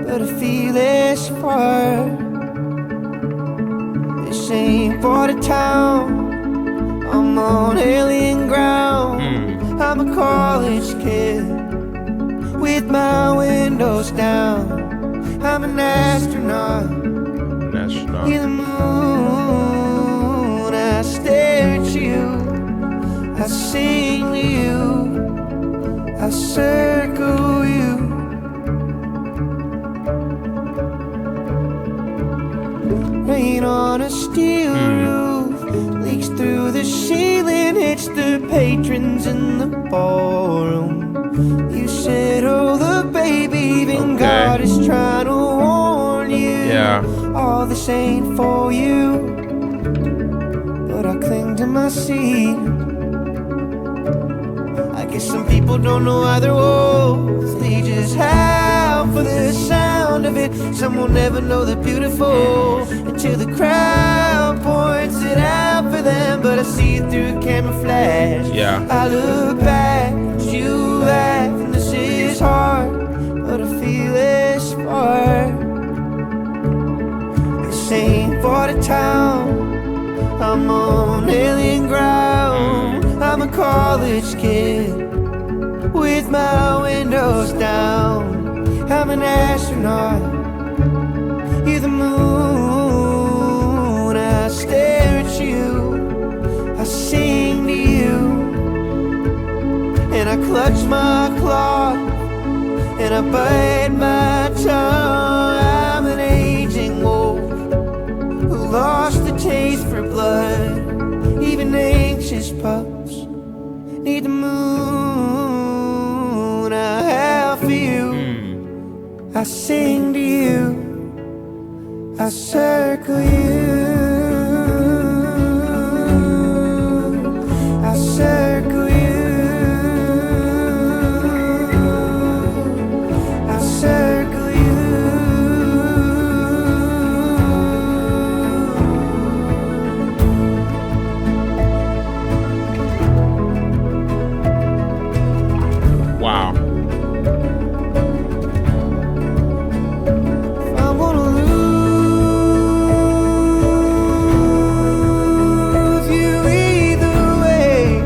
but I feel as far. This ain't Border Town, I'm on alien ground. I I'm a college kid with my windows down. I'm an astronaut. In the moon, I stare at you. I sing to you. I circle you. Rain on a steel roof leaks through the ceiling, hits the patrons in the ballroom. You said, oh look baby, even God is trying to warn you. Yeah. All this ain't for you, but I cling to my seat. I guess some people don't know why they're wolves, they just howl for the sound of it. Some will never know they're beautiful until the crowd points it out for them. But I see it through a camera flash. Yeah. I look back, you laugh, and this is hard, but I feel this spark. This ain't for the town, I'm on alien ground. I'm a college kid with my windows down. I'm an astronaut. You're the moon. I stare at you. I sing to you. And I clutch my claw. And I bite my tongue. I'm an aging wolf who lost the taste for blood. Even anxious pups need the moon. I have for you. I sing to you. I circle you. I circle you. I circle you. Wow. I'm gonna lose you either way.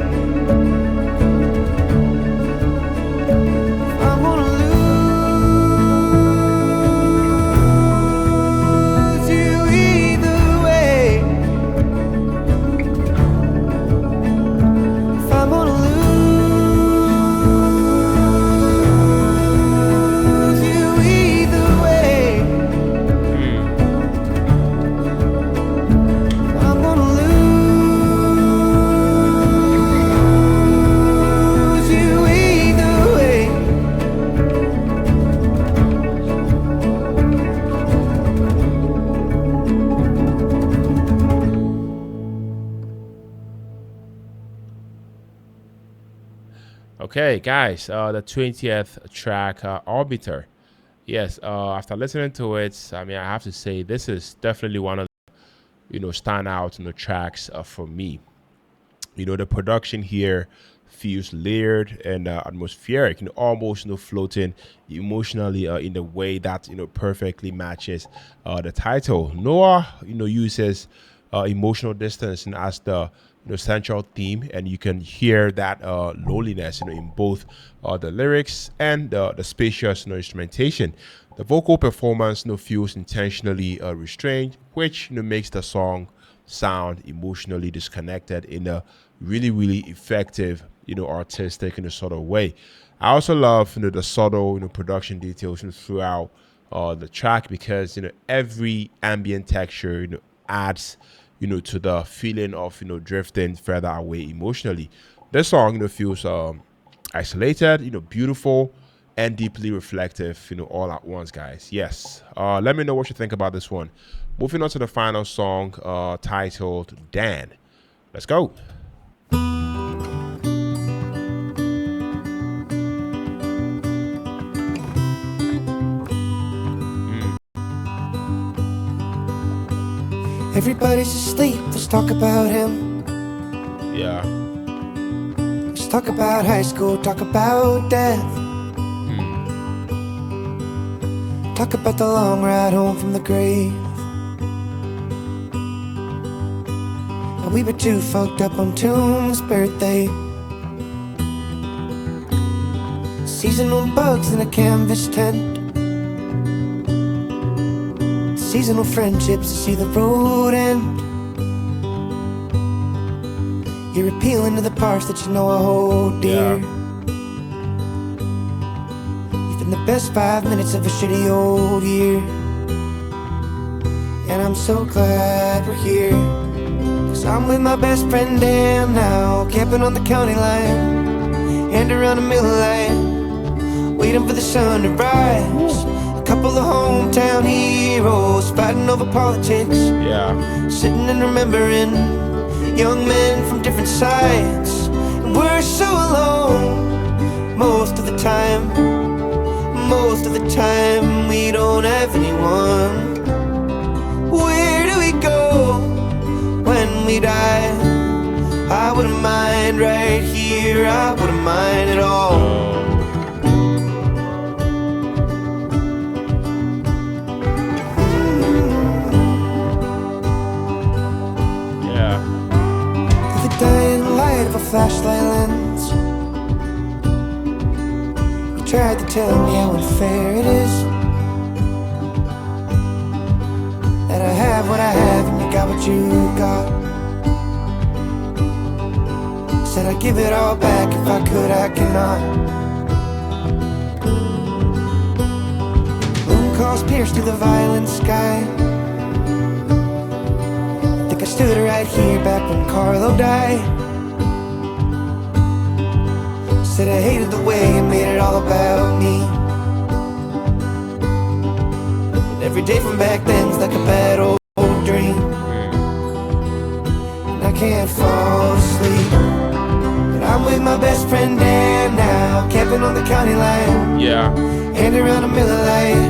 I'm gonna lose you either way. If I'm gonna lose you either way. I'm gonna lose you either way. Okay, guys, the 20th track, Orbiter. Yes, after listening to it, I mean, I have to say this is definitely one of the, standout, tracks for me. The production here feels layered and atmospheric, almost, floating emotionally in the way that, perfectly matches the title. Noah, uses emotional distance as the central theme, and you can hear that loneliness in both the lyrics and the spacious instrumentation. The vocal performance feels intentionally restrained, which makes the song sound emotionally disconnected in a really, really effective artistic sort of way. I also love the subtle production details throughout the track, because every ambient texture adds to the feeling of drifting further away emotionally. This song feels isolated, beautiful, and deeply reflective all at once, guys. Yes. Let me know what you think about this one. Moving on to the final song, titled Dan. Let's go. Everybody's asleep, let's talk about him. Yeah. Let's talk about high school, talk about death. Talk about the long ride home from the grave. And we were too fucked up on Tomb's birthday. Seasonal bugs in a canvas tent, seasonal friendships to see the road end. You're appealing to the parts that you know I hold dear. You've been the best 5 minutes of a shitty old year, and I'm so glad we're here. 'Cause I'm with my best friend Dan now, camping on the county line, hand around the middle line, waiting for the sun to rise. A couple of hometown heroes fighting over politics, sitting and remembering young men from different sides. And we're so alone most of the time. Most of the time we don't have anyone. Where do we go when we die? I wouldn't mind right here, I wouldn't mind at all. Dying light of a flashlight lens, you tried to tell me how unfair it is, that I have what I have and you got what you got. Said I'd give it all back if I could, I cannot. Moon calls pierced through the violent sky. I stood right here back when Carlo died. Said I hated the way you made it all about me, and every day from back then's like a bad old dream, and I can't fall asleep. But I'm with my best friend Dan now, camping on the county line, hand around the Miller Lite,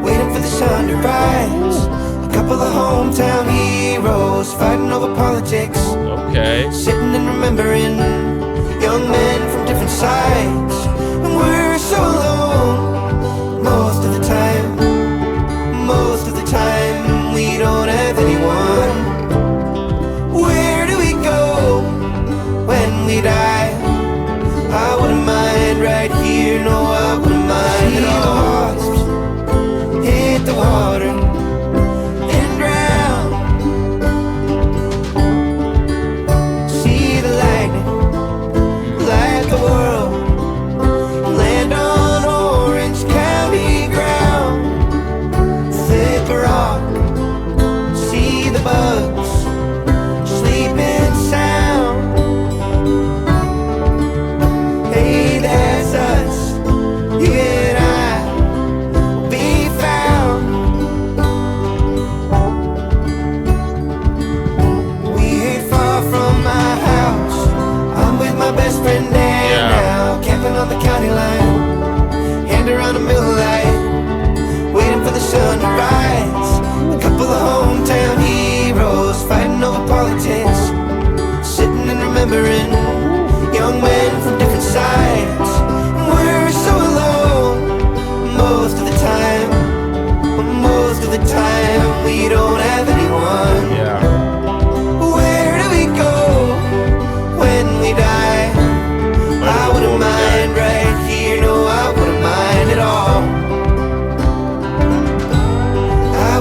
waiting for the sun to rise. Couple of hometown heroes fighting over politics, sitting and remembering young men from different sides. And we're so alone most of the time. Most of the time we don't have anyone. Where do we go when we die? I wouldn't mind right here, no I wouldn't mind at all. Hit the water, on the county line, hand around the middle light, waiting for the sun to rise. A couple of hometown heroes fighting over politics, sitting and remembering young men from different sides. And we're so alone most of the time. Most of the time we don't have anyone. Where do we go when we die? I wouldn't mind right here, no I wouldn't mind at all. I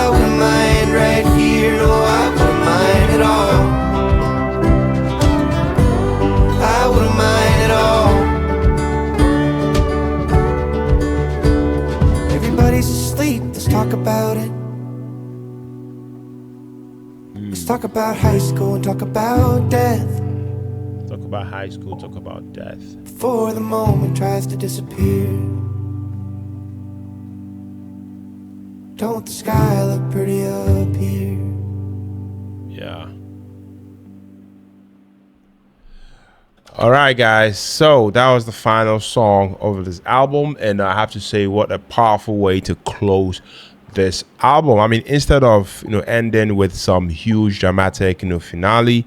wouldn't mind right here, no I wouldn't mind at all. I wouldn't mind at all. Everybody's asleep, let's talk about it. Let's talk about high school and talk about death. Talk about high school, talk about death. Before the moment tries to disappear, don't the sky look pretty up here? All right, guys. So that was the final song of this album, and I have to say, what a powerful way to close this album. I mean, instead of ending with some huge dramatic finale,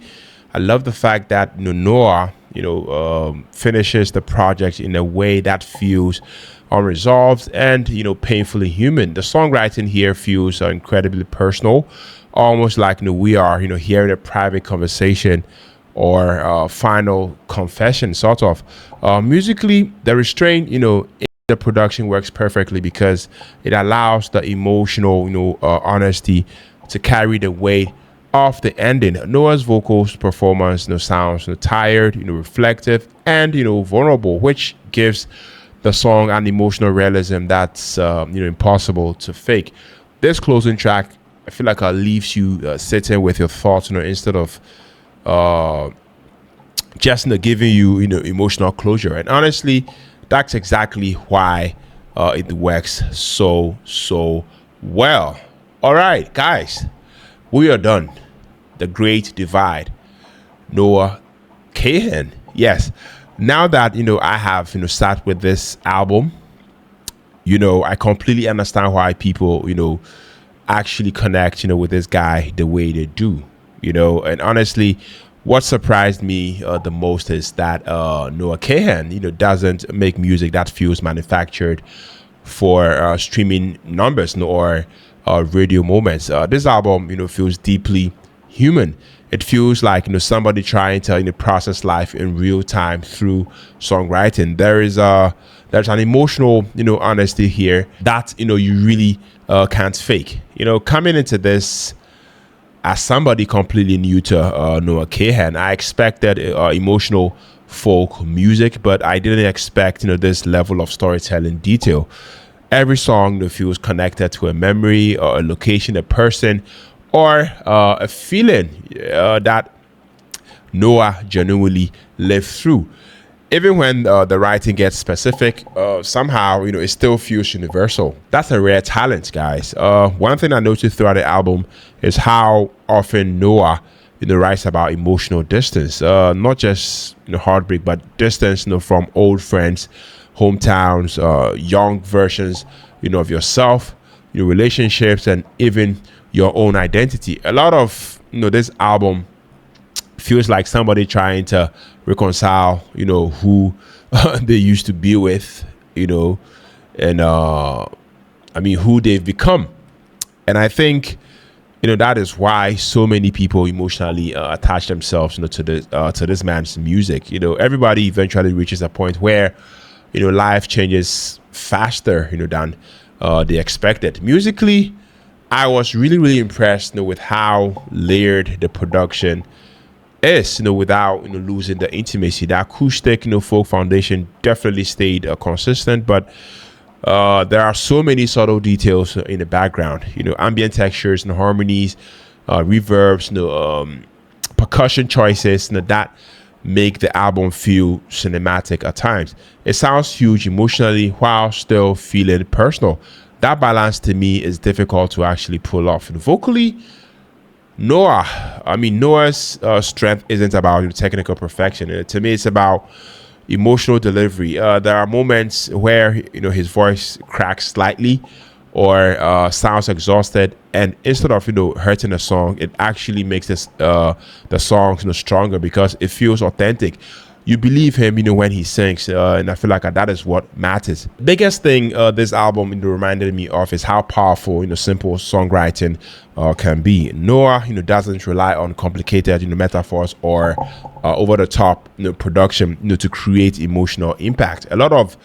I love the fact that Noah finishes the project in a way that feels unresolved and painfully human. The songwriting here feels incredibly personal, almost like we are hearing a private conversation or final confession, sort of. Musically, the restraint, in the production works perfectly because it allows the emotional, honesty to carry the weight of the ending. Noah's vocals performance, sounds tired, reflective, and vulnerable, which gives the song an emotional realism that's impossible to fake. This closing track, I feel like leaves you sitting with your thoughts, instead of just giving you emotional closure. And honestly, that's exactly why it works so well. All right, guys, we are done. The Great Divide, Noah Kahan. Yes. Now that I have sat with this album, I completely understand why people actually connect with this guy the way they do. And honestly, what surprised me the most is that Noah Kahan doesn't make music that feels manufactured for streaming numbers or radio moments. This album feels deeply human. It feels like somebody trying to process life in real time through songwriting. There's an emotional honesty here that you really can't fake. Coming into this as somebody completely new to Noah Kahan, I expected emotional folk music, but I didn't expect this level of storytelling detail. Every song feels connected to a memory or a location, a person, or a feeling that Noah genuinely lived through. Even when the writing gets specific, somehow it still feels universal. That's a rare talent, guys. One thing I noticed throughout the album is how often Noah writes about emotional distance, not just heartbreak, but distance from old friends, hometowns, young versions of yourself, your relationships, and even your own identity. A lot of this album feels like somebody trying to reconcile who they used to be with, and who they've become. And I think that is why so many people emotionally attach themselves to this man's music. Everybody eventually reaches a point where life changes faster than they expected. Musically, I was really impressed with how layered the production is, without losing the intimacy. The acoustic folk foundation definitely stayed consistent, but there are so many subtle details in the background, ambient textures and harmonies, reverbs, percussion choices that make the album feel cinematic at times. It sounds huge emotionally while still feeling personal. That balance to me is difficult to actually pull off. And vocally, Noah's strength isn't about technical perfection. To me, it's about emotional delivery. There are moments where his voice cracks slightly or sounds exhausted, and instead of hurting the song, it actually makes the songs stronger because it feels authentic. You believe him when he sings, and I feel like that is what matters. Biggest thing this album reminded me of is how powerful simple songwriting can be. Noah doesn't rely on complicated metaphors or over the top production to create emotional impact. A lot of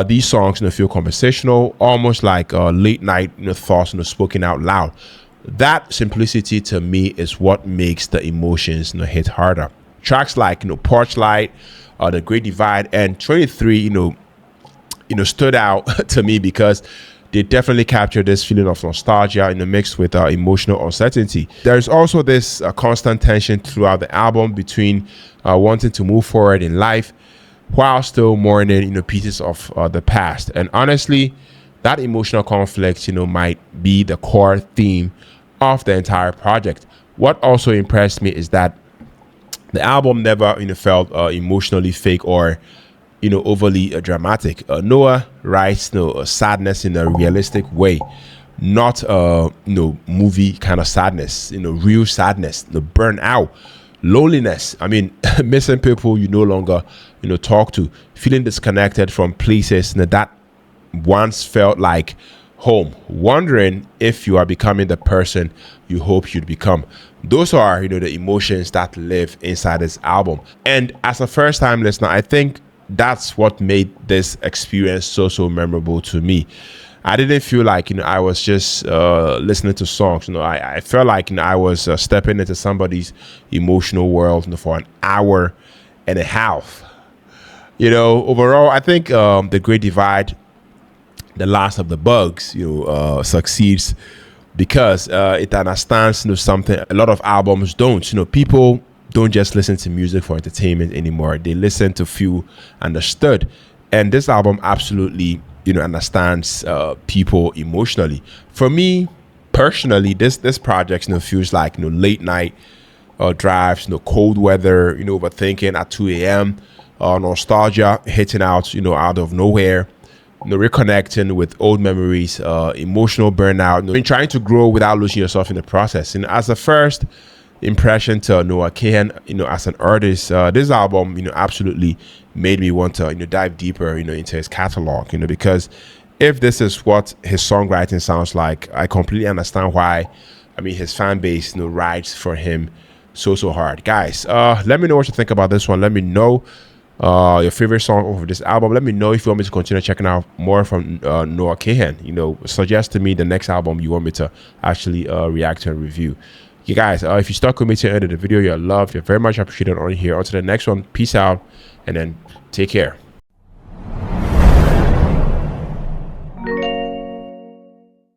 these songs feel conversational, almost like late night thoughts spoken out loud. That simplicity to me is what makes the emotions hit harder. Tracks like Porch Light, The Great Divide, and 23 stood out to me because they definitely captured this feeling of nostalgia mixed with emotional uncertainty. There's also this constant tension throughout the album between wanting to move forward in life while still mourning pieces of the past. And honestly, that emotional conflict might be the core theme of the entire project. What also impressed me is that the album never felt emotionally fake or overly dramatic. Noah writes sadness in a realistic way, not movie kind of sadness. Real sadness, burnout, loneliness. Missing people you no longer talk to, feeling disconnected from places that once felt like home, wondering if you are becoming the person you hope you'd become. Those are, the emotions that live inside this album. And as a first time listener, I think that's what made this experience so memorable to me. I didn't feel like, I was just listening to songs. I felt like, I was stepping into somebody's emotional world, for an hour and a half. Overall, I think The Great Divide, The Last of the Bugs, succeeds because it understands, something a lot of albums don't. People don't just listen to music for entertainment anymore. They listen to feel understood. And this album absolutely, understands people emotionally. For me, personally, this project, feels like, late night drives, cold weather, overthinking at 2 a.m., nostalgia hitting out, out of nowhere, reconnecting with old memories, emotional burnout, and trying to grow without losing yourself in the process. And as a first impression to Noah Kahan, as an artist, this album, absolutely made me want to, dive deeper, into his catalog, because if this is what his songwriting sounds like, I completely understand why, his fan base, rides for him so hard. Guys, let me know what you think about this one. Let me know your favorite song over this album. Let me know if you want me to continue checking out more from Noah Kahan. Suggest to me the next album you want me to actually react to and review. You guys, if you stuck with me to the end of the video, you're loved. You're very much appreciated on here. On to the next one. Peace out, and then take care.